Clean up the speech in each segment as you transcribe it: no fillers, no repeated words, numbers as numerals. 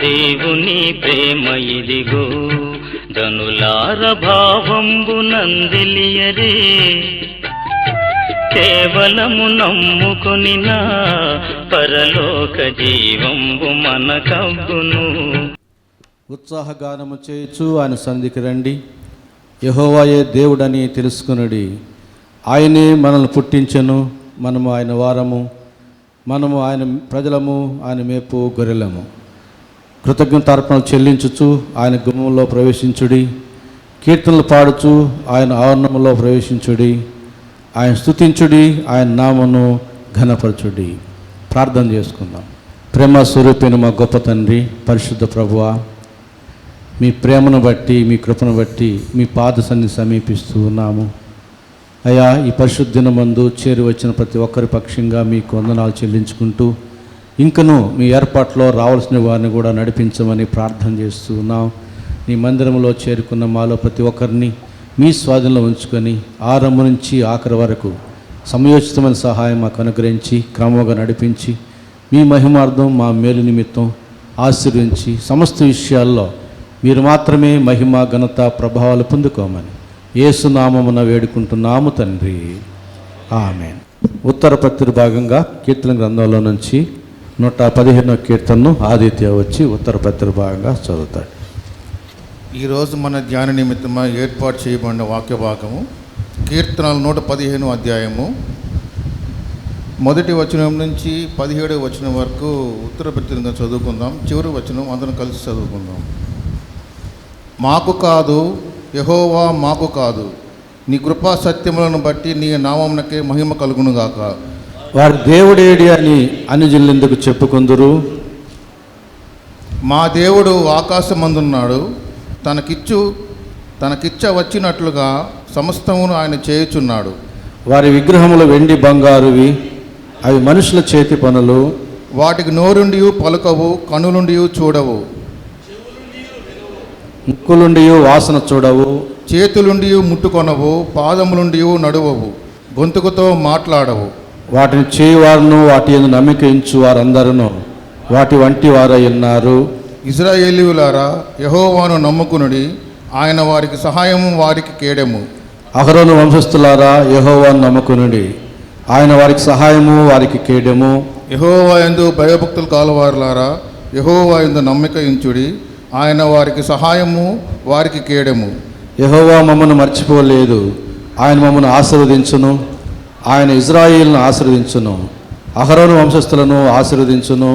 దేవుని ప్రేమ ఇదిగో ధనులార భావంబు నందిలియరే కేవలము నమ్ముకొని నా పరలోక జీవంబు మనకబ్బును. ఉత్సాహగానము చేయుచు ఆయన సన్నిధికి రండి. యెహోవాయే దేవుడని తెలుసుకొనుడి. ఆయనే మనల్ని పుట్టించెను, మనము ఆయన వారము, మనము ఆయన ప్రజలము, ఆయన మేపు గొర్రెలము. కృతజ్ఞతార్పణలు చెల్లించుచు ఆయన గుమ్మంలో ప్రవేశించుడి. కీర్తనలు పాడుచు ఆయన ఆవరణములో ప్రవేశించుడి. ఆయన స్తుతించుడి, ఆయన నామమును ఘనపరచుడి. ప్రార్థన చేసుకుందాం. ప్రేమ స్వరూపైన మా గొప్ప తండ్రి, పరిశుద్ధ ప్రభువా, మీ ప్రేమను బట్టి, మీ కృపను బట్టి మీ పాద సన్నిధి సమీపిస్తూ ఉన్నాము. అయ్యా, ఈ పరిశుద్ధ దినమందు చేరి వచ్చిన ప్రతి ఒక్కరి పక్షంగా మీకు వందనాలు చెల్లించుకుంటూ ఇంకను మీ ఏర్పాట్లో రావాల్సిన వారిని కూడా నడిపించమని ప్రార్థన చేస్తూ ఉన్నాం. నీ మందిరంలో చేరుకున్న మాలో ప్రతి ఒక్కరిని మీ స్వాధీనంలో ఉంచుకొని ఆరంభం నుంచి ఆఖరి వరకు సమయోచితమైన సహాయం మాకు అనుగ్రహించి క్రమంగా నడిపించి మీ మహిమార్థం మా మేలు నిమిత్తం ఆశీర్వించి సమస్త విషయాల్లో మీరు మాత్రమే మహిమ ఘనత ప్రభావాలు పొందుకోమని యేసునామమున వేడుకుంటున్నాము తండ్రి, ఆమేన్. ఉత్తర పత్రి భాగంగా కీర్తన గ్రంథంలో నుంచి 115వ కీర్తనను ఆదిత్య వచ్చి ఉత్తర పత్రి భాగంగా చదువుతాడు. ఈరోజు మన ధ్యాన నిమిత్తమా ఏర్పాటు చేయబడిన వాక్య భాగము కీర్తనలు 115వ అధ్యాయము 1వ వచనం నుంచి 17వ వచనం వరకు ఉత్తర పత్రికగా చదువుకుందాం. చివరి వచనం అందరం కలిసి చదువుకుందాం. మాకు కాదు యెహోవా, మాకు కాదు, నీ కృపా సత్యములను బట్టి నీ నామమునకే మహిమ కలుగునుగాక. వారి దేవుడేడి అని అనుజులెందుకు చెప్పుకొందురు? మా దేవుడు ఆకాశమందున్నాడు, తనకిచ్చ వచ్చినట్లుగా సమస్తమును ఆయన చేయుచున్నాడు. వారి విగ్రహములు వెండి బంగారువి, అవి మనుషుల చేతి పనులు. వాటికి నోరుండి పలుకవు, కనులుండి చూడవు, ముక్కులుండి వాసన చూడవు, చేతులుండి ముట్టుకొనవు, పాదములుండి నడువవు, గొంతుకుతో మాట్లాడవు. వాటిని చేయువారును వాటి యందు నమ్మిక ఉంచు వారందరూ వాటి వంటి వారై ఉన్నారు. ఇశ్రాయేలీయులారా, యెహోవాను నమ్ముకునుడి, ఆయన వారికి సహాయము, వారికి కేడెము. అహరోను వంశస్థులారా, యెహోవాను నమ్ముకునుడి, ఆయన వారికి సహాయము, వారికి కేడెము. యెహోవా యందు భయభక్తులు కాలవారులారా, యెహోవా యందు నమ్మిక ఉంచుడి, ఆయన వారికి సహాయము, వారికి కేడెము. యెహోవా మమ్మను మర్చిపోలేదు, ఆయన మమ్మను ఆశీర్వదించును, ఆయన ఇజ్రాయేలును ఆశీర్వదించును, అహరోను వంశస్థులను ఆశీర్వదించును.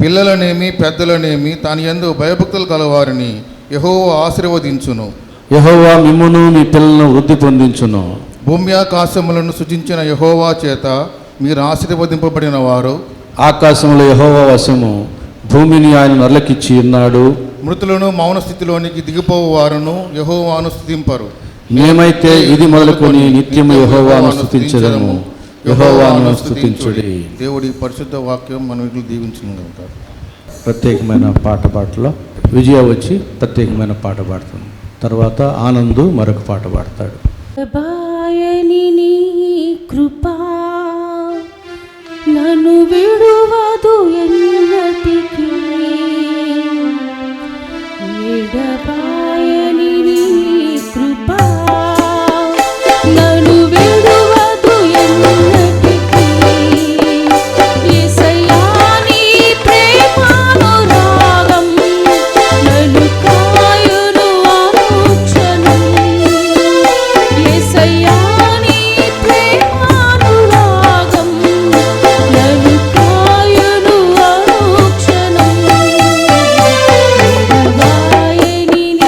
పిల్లలనేమి పెద్దలనేమి తన యందు భయభక్తులు కలవారిని యెహోవా ఆశీర్వదించును. యెహోవా మిమ్మును మీ పిల్లలను వృద్ధి పొందించును. భూమి ఆకాశములను సృజించిన యెహోవా చేత మీరు ఆశీర్వదింపబడిన వారు. ఆకాశంలో యెహోవా వశము, భూమిని ఆయన నర్లకిచ్చి ఉన్నాడు. మృతులను మౌన స్థితిలోనికి దిగిపోవు వారును యెహోవాను స్తుతింపరు. మేమైతే ఇది మొదలుకొని నిత్యము యెహోవాను స్తుతించెదము. యెహోవాను స్తుతించుడి. దేవుడి పరిశుద్ధ వాక్యం మన వీటిని దీవించును. ప్రత్యేకమైన పాట పాటలో విజయ వచ్చి ప్రత్యేకమైన పాట పాడుతుంది. తర్వాత ఆనందు మరొక పాట పాడతాడు. బాయని నీ కృపా నన్ను విడువదు ఎన్నటికీ, ఎడబాయని నీ కృపా నన్ను విడువదు ఎన్నటికీ. యేసయ్యా నీ ప్రేమానురాగం నన్ను కాయును అనుక్షణం. యేసయ్యా నీ ప్రేమానురాగం నన్ను కాయును అనుక్షణం. ఎడబాయని నీ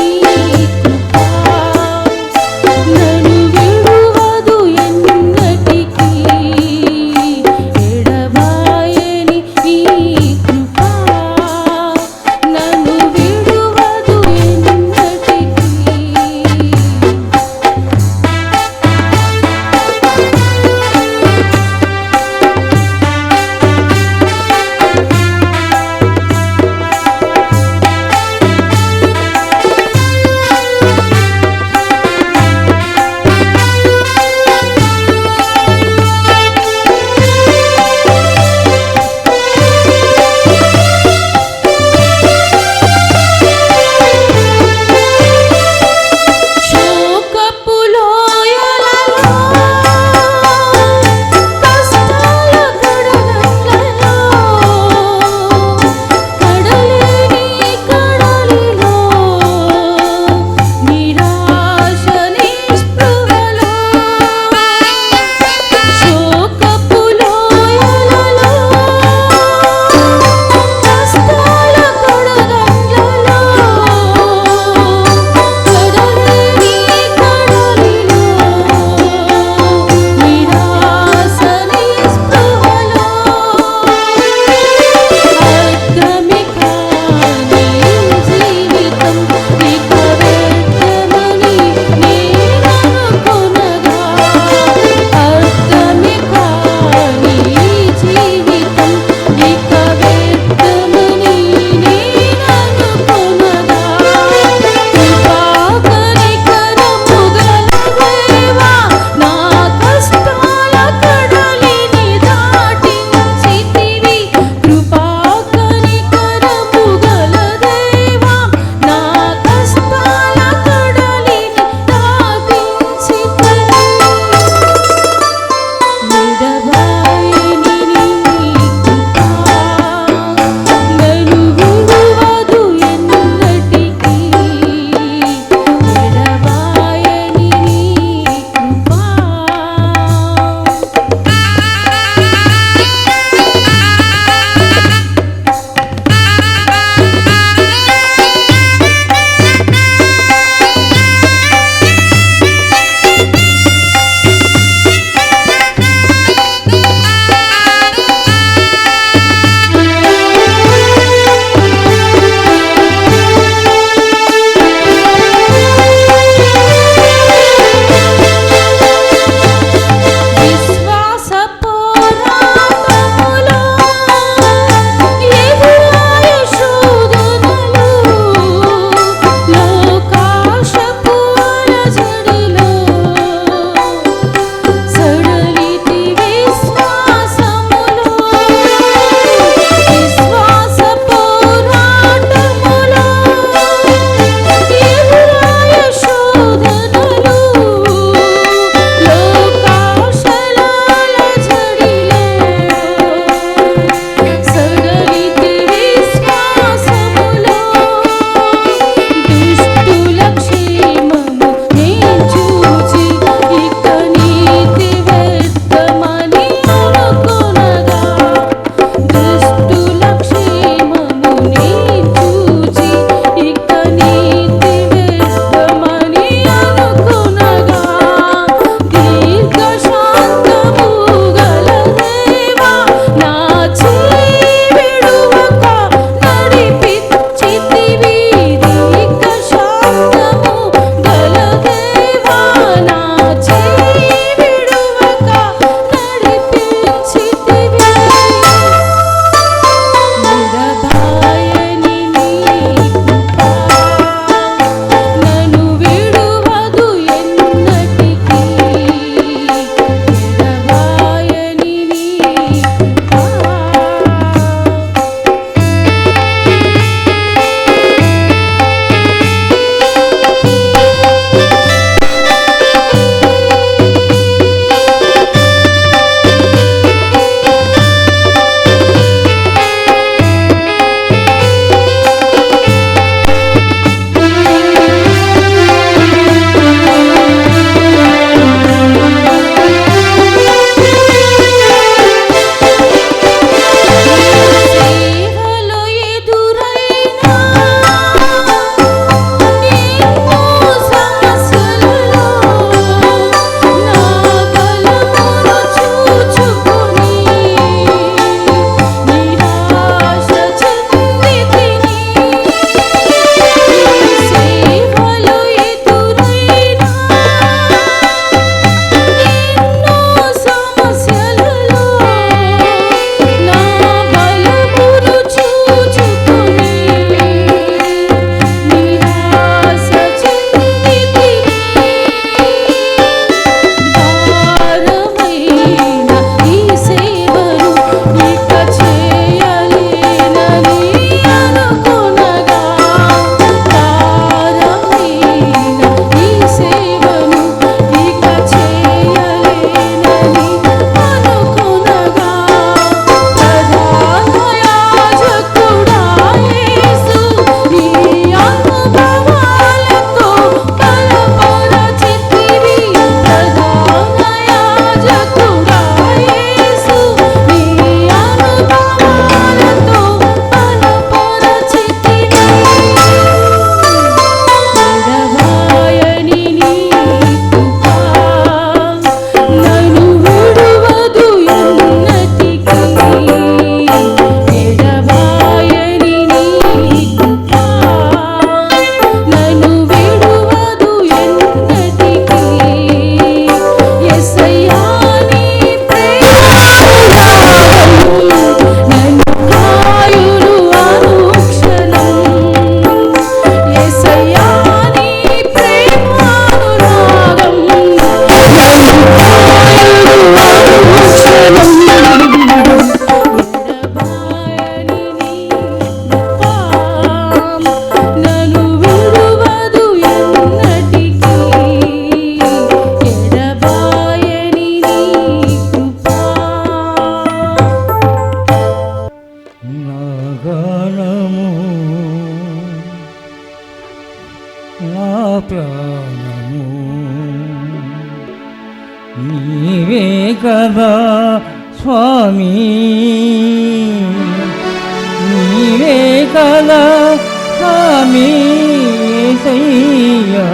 నా ప్రాణము నీవే కదా స్వామి, నీవే కదా స్వామి యేసయ్యా.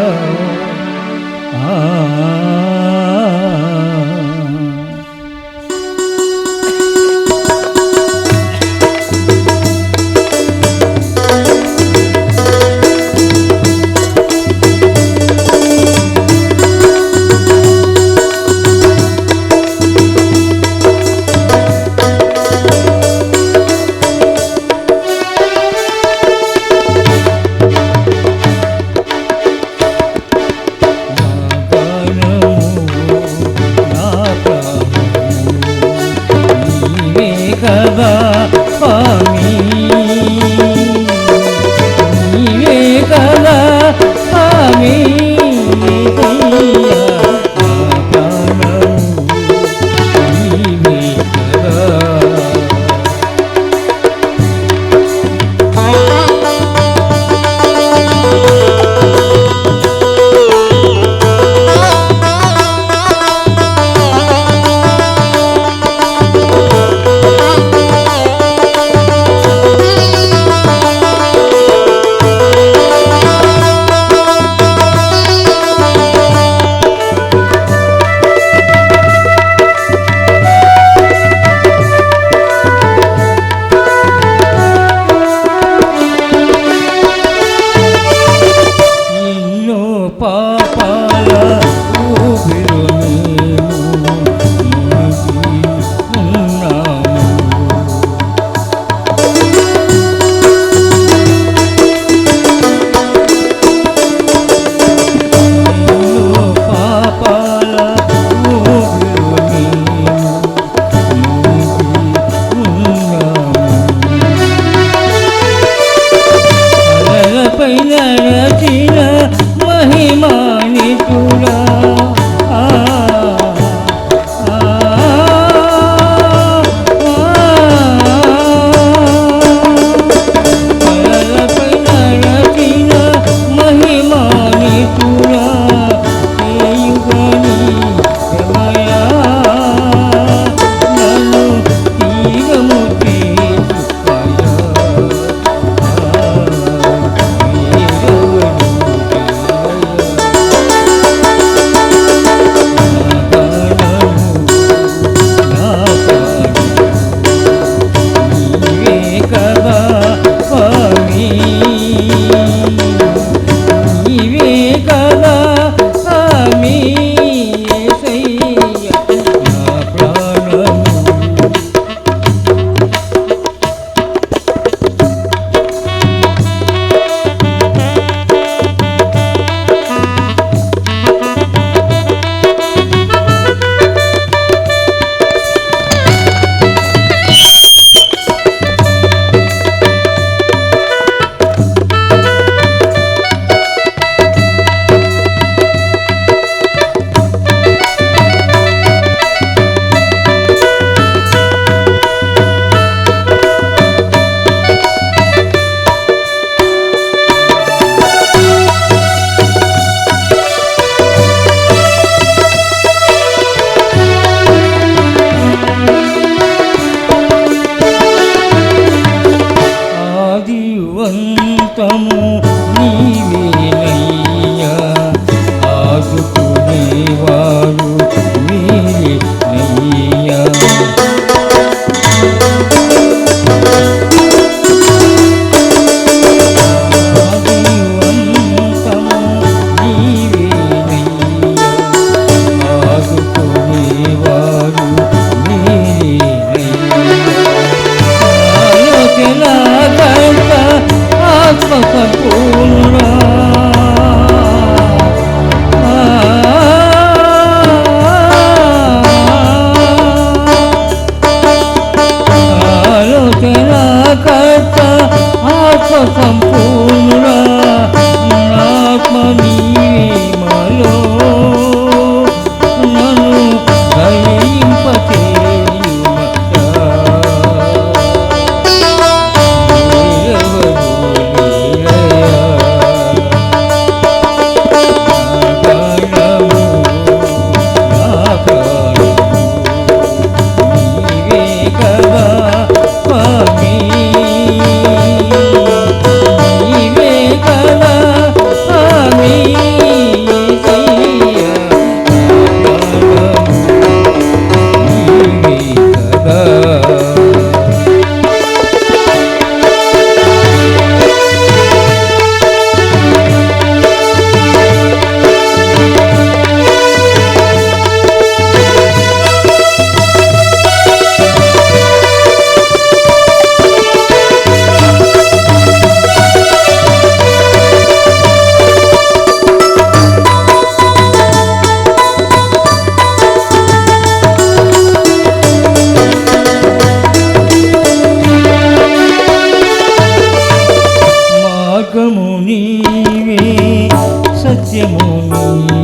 సత్యము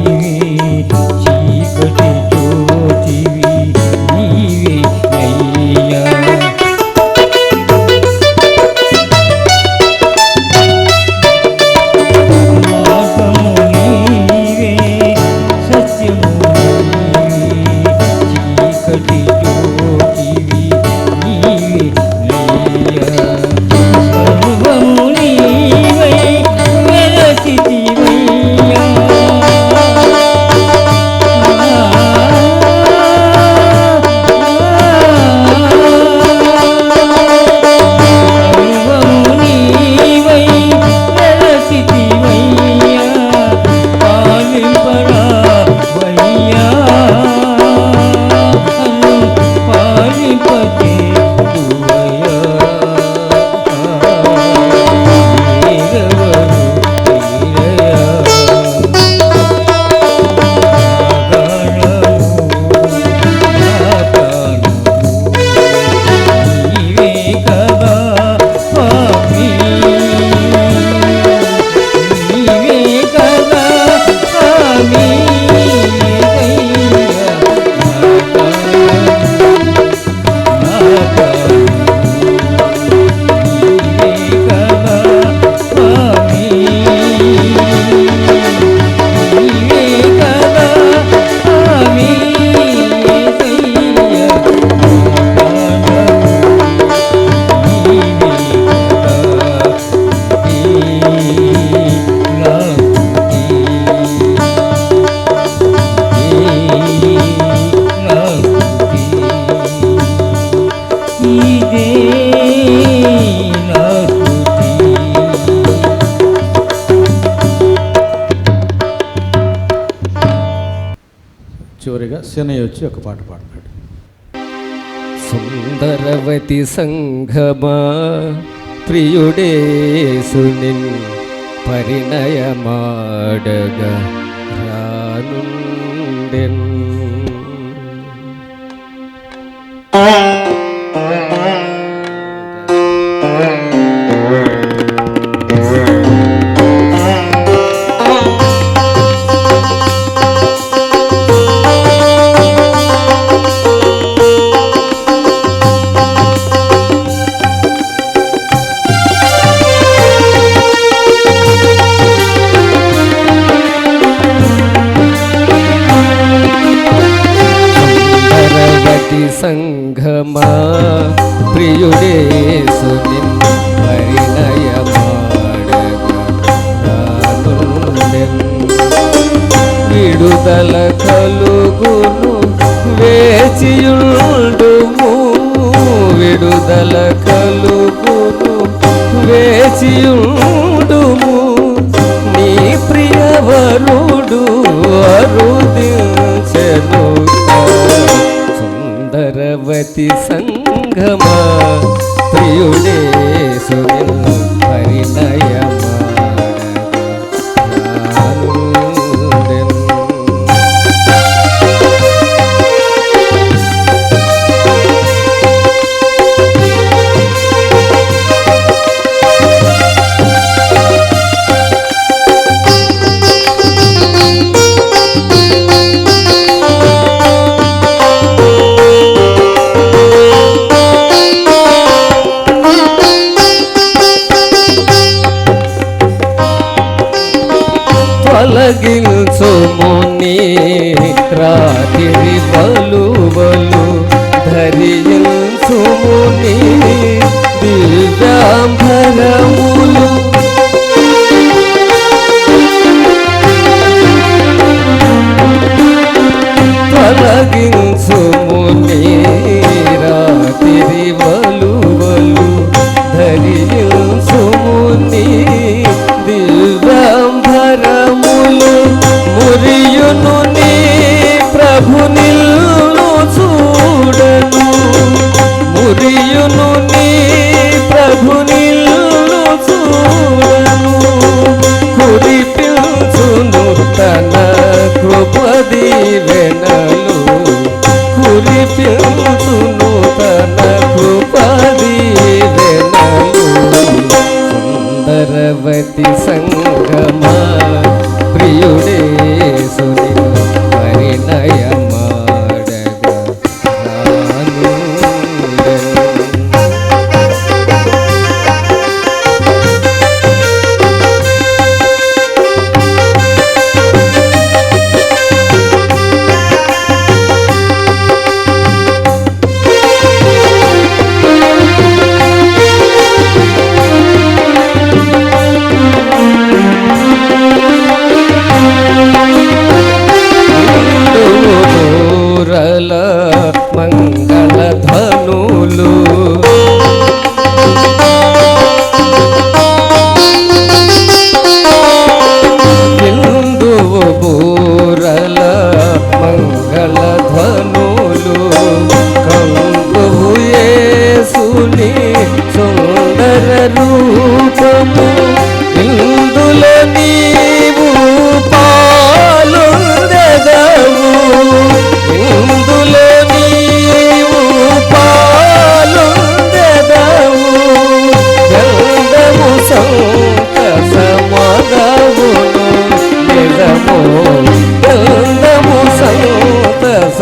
నీవే చీకటి జ్యోతివి నీవే అయ్యా మార్గము నీవే సత్యము నీవే చీకటి జ్యోతివి నీవే అయ్యా సర్వము నీవై వెలసితివయ్యా సర్వము నీవై వెలసితివయ్యా పాలింపరావయ్యా పాలింపచే చివరిగా శనయ్య వచ్చి ఒక పాట పాడతాడు. సుందరవతి సంఘమా ప్రియుడేసునిన్ పరిణయమాడగా రానుండెన్ సంఘమా ప్రియుడేసునిన్ పరిణయమాడగా విడుదల కలుగును వేచియుండుము విడుదల కలుగును వేచియుండుము నీ ప్రియవరుడు అరుదించెను సుందరవతి సంఘమా ప్రియుడేసునిన్ పరిణయమాడగా రానుండెన్ తొలగించుముని రాత్రి బలువలు ధరించుముని దివ్యాంబరములు తొలగించుముని రాత్రి బలువలు ధరించుముని దివ్యాంబరములు మురియును నీ ప్రభు నిల్లు చూడను నందము సంతసమదమును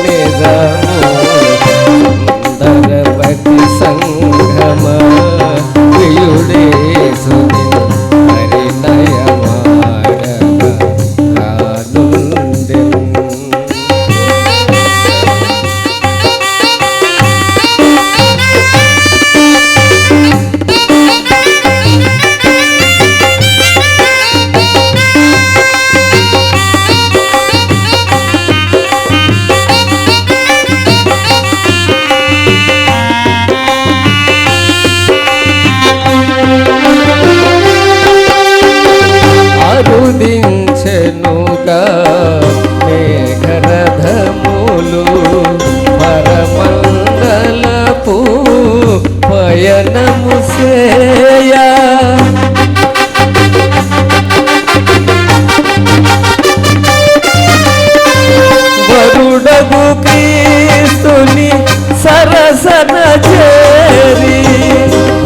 నిజము సుందరవతి సంగమ ప్రియుడే సునిల్ పరిణయమాడగా రానుండెను. అరుదించెనుగా మేఘరథములు పరమండలపు పయనము సేయ వరుడగు క్రీస్తుని సరసన చేరి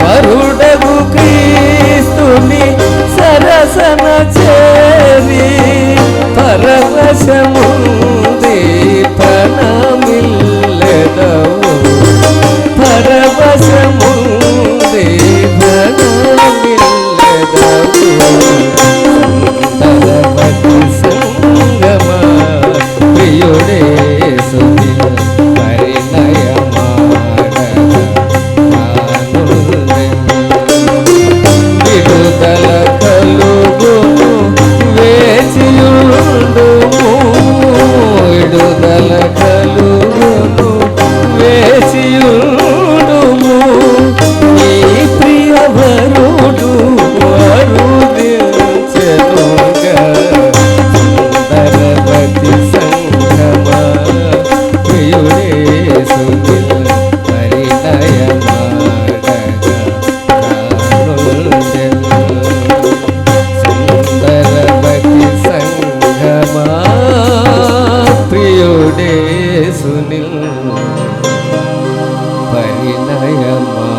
వరుడగు క్రీస్తుని సరసన చేరి పరవశము దీపనమిల్లెదవు పరవశము దీపనమిల్లెదవు సుందరవతి సంగమ ప్రియుడే సునిల్ పరిణయమాడగా రానుండెను. విడుదల కలుగును వేచియుండుము విడుదల కలుగును వేచియుండుము నీ ప్రియవరుడు వరుదించెనుగా సుందరవతి సంగమ ప్రియుడే సునిల్ పరిణయమాడగా రానుండెను. సుందరవతి సంగమ ప్రియుడే సునిల్ పరిణయమాడగా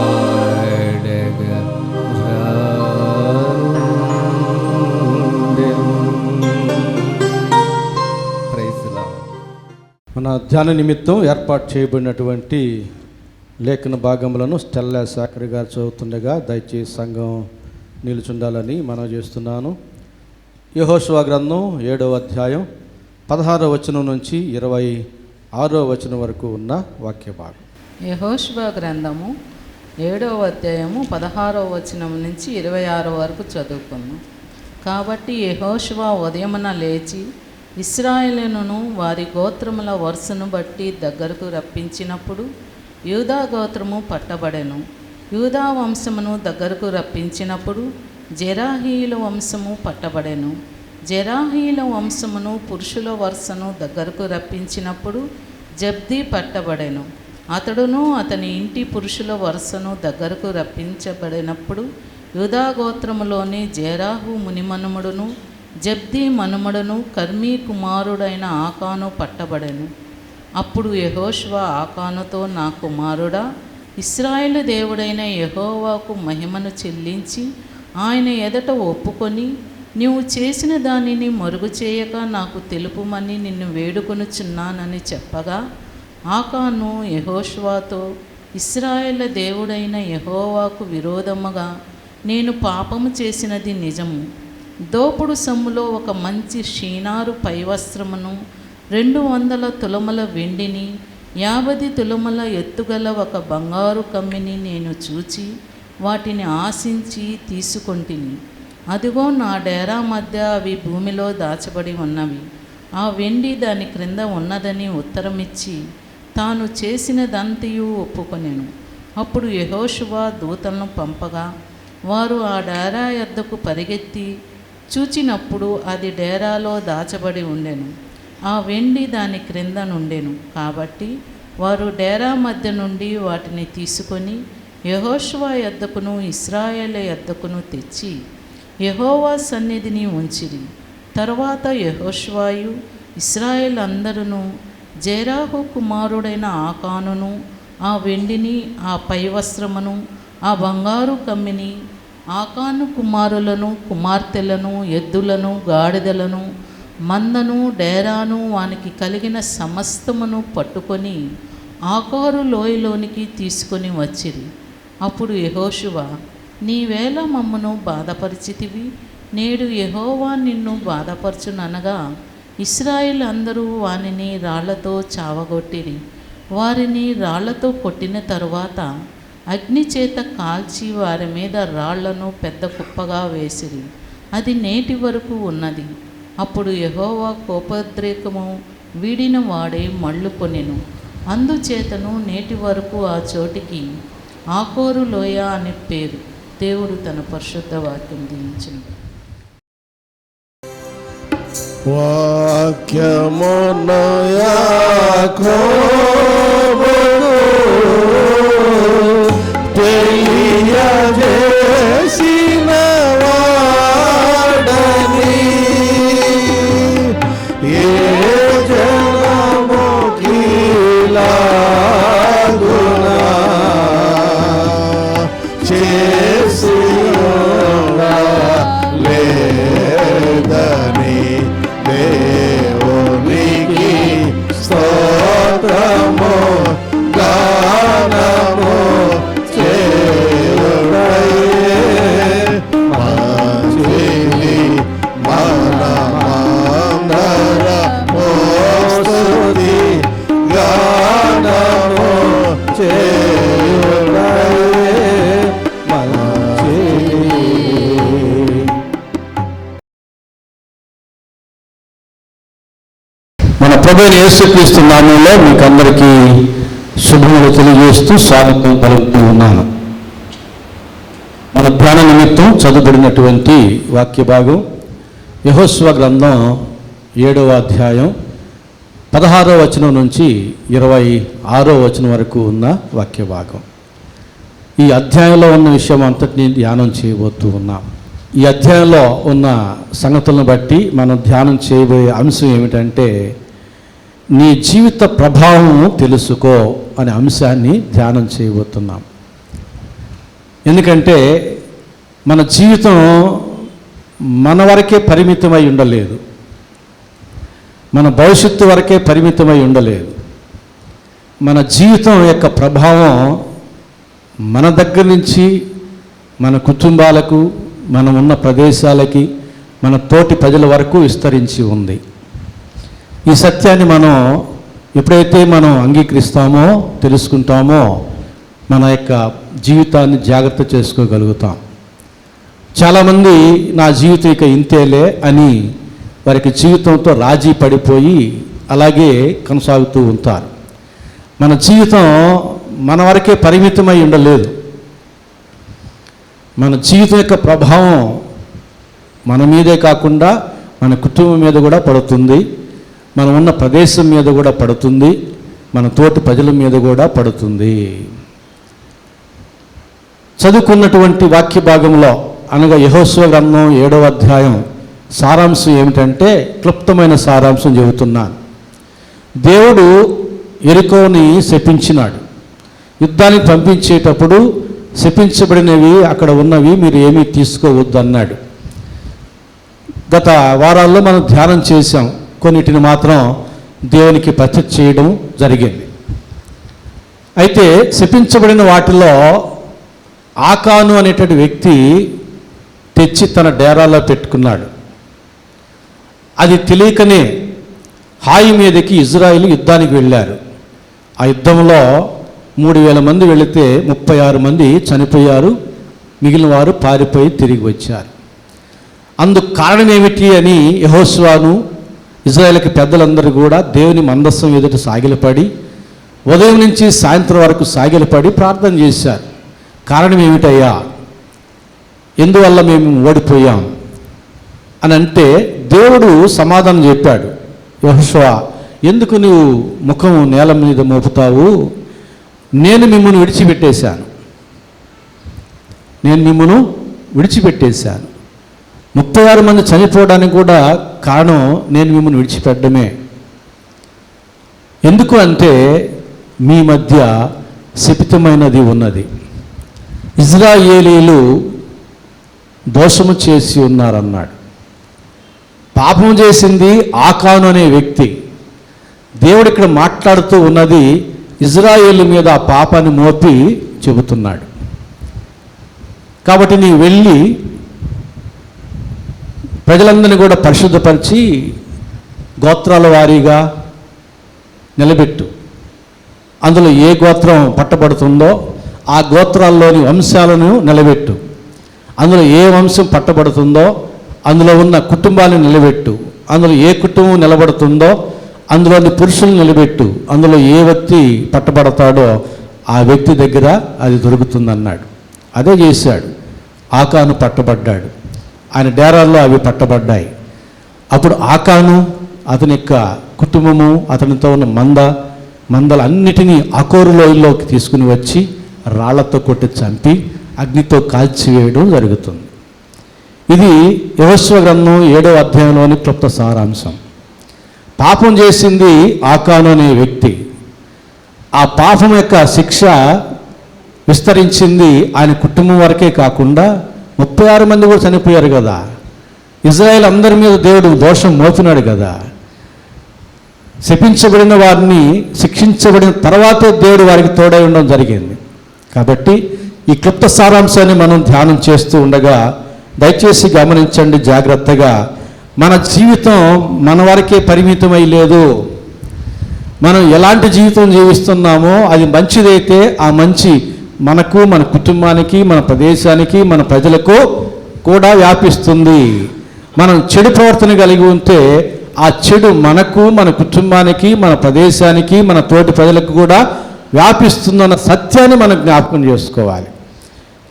రానుండెను. Praise the Lord. మన ధ్యాన నిమిత్తం ఏర్పాటు చేయబడినటువంటి లేఖన భాగములను స్టెల్లా శాఖర్ గారు చదువుతుండగా దయచేసి సంఘం నిలుచుండాలని మనం చేస్తున్నాను. యెహోషువ గ్రంథం 7వ అధ్యాయం 16వ వచనం నుంచి 26వ వచనం వరకు ఉన్న వాక్య భాగం. యెహోషువ గ్రంథము 7వ అధ్యాయము 16వ వచనం నుంచి 26 వరకు చదువుకుందాం. కాబట్టి యెహోషువ ఉదయమున లేచి ఇశ్రాయేలును వారి గోత్రముల వరుసను బట్టి దగ్గరకు రప్పించినప్పుడు యూదా గోత్రము పట్టబడెను. యూదా వంశమును దగ్గరకు రప్పించినప్పుడు జెరాహీయుల వంశము పట్టబడెను. జెరాహీయుల వంశమును పురుషుల వరుసను దగ్గరకు రప్పించినప్పుడు జబ్ది పట్టబడెను. అతడును అతని ఇంటి పురుషుల వరుసను దగ్గరకు రప్పించబడినప్పుడు యూదా గోత్రములోని జెరాహు మునిమనుమడును జబ్ది మనుమడును కర్మీ కుమారుడైన ఆకాను పట్టబడెను. అప్పుడు యెహోషువ ఆకానుతో, నా కుమారుడా, ఇశ్రాయేలు దేవుడైన యెహోవాకు మహిమను చెల్లించి ఆయన ఎదుట ఒప్పుకొని నీవు చేసిన దానిని మరుగు చేయక నాకు తెలుపుమని నిన్ను వేడుకొనుచున్నానని చెప్పగా, ఆకాను యెహోషువతో, ఇశ్రాయేలు దేవుడైన యెహోవాకు విరోధముగా నేను పాపము చేసినది నిజము. దోపుడు సొమ్ములో ఒక మంచి షీనారు పైవస్త్రమును 200 తులముల వెండిని 50 తులముల ఎత్తుగల ఒక బంగారు కమ్మిని నేను చూచి వాటిని ఆశించి తీసుకొంటిని. అదిగో నా డేరా మధ్య అవి భూమిలో దాచబడి ఉన్నవి. ఆ వెండి దాని క్రింద ఉన్నదని ఉత్తరమిచ్చి తాను చేసినదంతయు ఒప్పుకొనెను. అప్పుడు యెహోషువ దూతలను పంపగా వారు ఆ డేరా యొద్దకు పరిగెత్తి చూచినప్పుడు అది డేరాలో దాచబడి ఉండెను. ఆ వెండి దాని క్రింద నుండెను. కాబట్టి వారు డేరా మధ్య నుండి వాటిని తీసుకొని యెహోషువ యొద్దకును ఇశ్రాయేలు యొద్దకును తెచ్చి యెహోవా సన్నిధిని ఉంచిరి. తరువాత యెహోషువయు ఇశ్రాయేలు అందరూ జెరాహు కుమారుడైన ఆకానును ఆ వెండిని, ఆ పై వస్త్రమును, ఆ బంగారు కమ్మిని, ఆకాను కుమారులను కుమార్తెలను ఎద్దులను గాడిదలను మందను డేరాను వానికి కలిగిన సమస్తమును పట్టుకొని ఆకారు లోయలోనికి తీసుకొని వచ్చిరి. అప్పుడు యెహోషువ, నీవేళ మమ్మను బాధపరిచితివి, నేడు యెహోవా నిన్ను బాధపరచుననగా ఇశ్రాయేలు అందరూ వానిని రాళ్లతో చావగొట్టిరి. వారిని రాళ్లతో కొట్టిన తరువాత అగ్ని చేత కాల్చి వారి మీద రాళ్లను పెద్ద కుప్పగా వేసిరి. అది నేటి వరకు ఉన్నది. అప్పుడు యెహోవా కోపోద్రేకము వీడిన వాడే మళ్ళు కొనెను. అందుచేతను నేటి వరకు ఆ చోటికి ఆకోరు లోయ అనే పేరు. దేవుడు తన పరిశుద్ధ వాక్యం దీవించును. వాక్యమును యాకోబుకు తెలియజేసిన వాడని ఏ జనముకిలాగునా చేసి లేదని దేవునికి స్తోత్రము గానము చేయుటయే మంచిది మనమందర స్తుతి గానము చేయుటయే మంచిది. మన ప్రభువైన యేసుక్రీస్తు నామములో మీకు అందరికీ శుభములు తెలియజేస్తూ స్వాగతం పలుకుతూ ఉన్నాను. మన ధ్యాన నిమిత్తం చదువుబడినటువంటి వాక్య భాగం యెహోషువ గ్రంథం 7వ అధ్యాయం 16వ వచనం నుంచి 26వ వచనం వరకు ఉన్న వాక్య భాగం. ఈ అధ్యాయంలో ఉన్న విషయం అంతటిని ధ్యానం చేయబోతూ ఉన్నాం. ఈ అధ్యాయంలో ఉన్న సంగతులను బట్టి మనం ధ్యానం చేయబోయే అంశం ఏమిటంటే, నీ జీవిత ప్రభావం తెలుసుకో అనే అంశాన్ని ధ్యానం చేయబోతున్నాం. ఎందుకంటే మన జీవితం మన వరకే పరిమితమై ఉండలేదు, మన భవిష్యత్తు వరకే పరిమితమై ఉండలేదు. మన జీవితం యొక్క ప్రభావం మన దగ్గర నుంచి మన కుటుంబాలకు, మనం ఉన్న ప్రదేశాలకి, మన తోటి ప్రజల వరకు విస్తరించి ఉంది. ఈ సత్యాన్ని మనం ఎప్పుడైతే మనం అంగీకరిస్తామో, తెలుసుకుంటామో, మన యొక్క జీవితాన్ని జాగ్రత్త చేసుకోగలుగుతాం. చాలామంది నా జీవితం ఇక ఇంతేలే అని వారికి జీవితంతో రాజీ పడిపోయి అలాగే కొనసాగుతూ ఉంటారు. మన జీవితం మన వరకే పరిమితమై ఉండలేదు. మన జీవితం యొక్క ప్రభావం మన మీదే కాకుండా మన కుటుంబం మీద కూడా పడుతుంది, మనం ఉన్న ప్రదేశం మీద కూడా పడుతుంది, మన తోటి ప్రజల మీద కూడా పడుతుంది. చదువుకున్నటువంటి వాక్య భాగంలో అనగా యెహోషువ గ్రంథం 7వ అధ్యాయం సారాంశం ఏమిటంటే, క్లుప్తమైన సారాంశం చెబుతున్నాను. దేవుడు యెరికోని శపించినాడు. యుద్ధానికి పంపించేటప్పుడు శపించబడినవి అక్కడ ఉన్నవి మీరు ఏమీ తీసుకోవద్దు అన్నాడు. గత వారాల్లో మనం ధ్యానం చేశాం. కొన్నిటిని మాత్రం దేవునికి ప్రత్యక్ష చేయడం జరిగింది. అయితే శపించబడిన వాటిలో ఆకాను అనేటువంటి వ్యక్తి తెచ్చి తన డేరాలో పెట్టుకున్నాడు. అది తెలియకనే హాయి మీదకి ఇజ్రాయిల్ యుద్ధానికి వెళ్ళారు. ఆ యుద్ధంలో 3000 మంది వెళితే 36 మంది చనిపోయారు, మిగిలిన వారు పారిపోయి తిరిగి వచ్చారు. అందుకు కారణం ఏమిటి అని యెహోషువను ఇజ్రాయేల్కి పెద్దలందరూ కూడా దేవుని మందస్సం ఎదుట సాగిలపడి ఉదయం నుంచి సాయంత్రం వరకు సాగిలపడి ప్రార్థన చేశారు. కారణం ఏమిటయ్యా, ఎందువల్ల మేము ఓడిపోయాం అని అంటే దేవుడు సమాధానం చెప్పాడు. యెహోషువ, ఎందుకు నువ్వు ముఖం నేల మీద మోపుతావు? నేను మిమ్మల్ని విడిచిపెట్టేశాను. 36 మంది చనిపోవడానికి కూడా కారణం నేను మిమ్మల్ని విడిచిపెట్టడమే. ఎందుకు అంటే మీ మధ్య శపితమైనది ఉన్నది. ఇజ్రాయేలీలు దోషము చేసి ఉన్నారన్నాడు. పాపం చేసింది ఆకాను అనే వ్యక్తి. దేవుడు ఇక్కడ మాట్లాడుతూ ఉన్నది ఇజ్రాయేలు మీద ఆ పాపాన్ని మోపి చెబుతున్నాడు. కాబట్టి నీవు వెళ్ళి ప్రజలందరినీ కూడా పరిశుద్ధపరిచి గోత్రాల వారీగా నిలబెట్టు. అందులో ఏ గోత్రం పట్టబడుతుందో ఆ గోత్రాల్లోని వంశాలను నిలబెట్టు. అందులో ఏ వంశం పట్టబడుతుందో అందులో ఉన్న కుటుంబాలను నిలబెట్టు. అందులో ఏ కుటుంబం నిలబడుతుందో అందులోని పురుషులను నిలబెట్టు. అందులో ఏ వ్యక్తి పట్టబడతాడో ఆ వ్యక్తి దగ్గర అది దొరుకుతుందన్నాడు. అదే చేశాడు. ఆకాను పట్టబడ్డాడు. ఆయన డేరాల్లో అవి పట్టబడ్డాయి. అప్పుడు ఆకాను, అతని యొక్క కుటుంబము, అతనితో ఉన్న మందలన్నిటినీ అకోరు లోయలోకి తీసుకుని వచ్చి రాళ్లతో కొట్టి చంపి అగ్నితో కాల్చివేయడం జరుగుతుంది. ఇది యెహోషువ గ్రంథం 7వ అధ్యాయంలోని క్లుప్త సారాంశం. పాపం చేసింది ఆకాను అనే వ్యక్తి. ఆ పాపం యొక్క శిక్ష విస్తరించింది ఆయన కుటుంబం వరకే కాకుండా 36 మంది కూడా చనిపోయారు కదా. ఇజ్రాయేల్ అందరి మీద దేవుడు దోషం మోపినాడు కదా. శపించబడిన వారిని శిక్షించబడిన తర్వాతే దేవుడు వారికి తోడై ఉండడం జరిగింది. కాబట్టి ఈ క్లుప్త సారాంశాన్ని మనం ధ్యానం చేస్తూ ఉండగా దయచేసి గమనించండి జాగ్రత్తగా. మన జీవితం మన వరకే పరిమితమై లేదు. మనం ఎలాంటి జీవితం జీవిస్తున్నామో అది మంచిదైతే ఆ మంచి మనకు, మన కుటుంబానికి, మన ప్రదేశానికి, మన ప్రజలకు కూడా వ్యాపిస్తుంది. మనం చెడు ప్రవర్తన కలిగి ఉంటే ఆ చెడు మనకు, మన కుటుంబానికి, మన ప్రదేశానికి, మన తోటి ప్రజలకు కూడా వ్యాపిస్తుందన్న సత్యాన్ని మనం జ్ఞాపకం చేసుకోవాలి.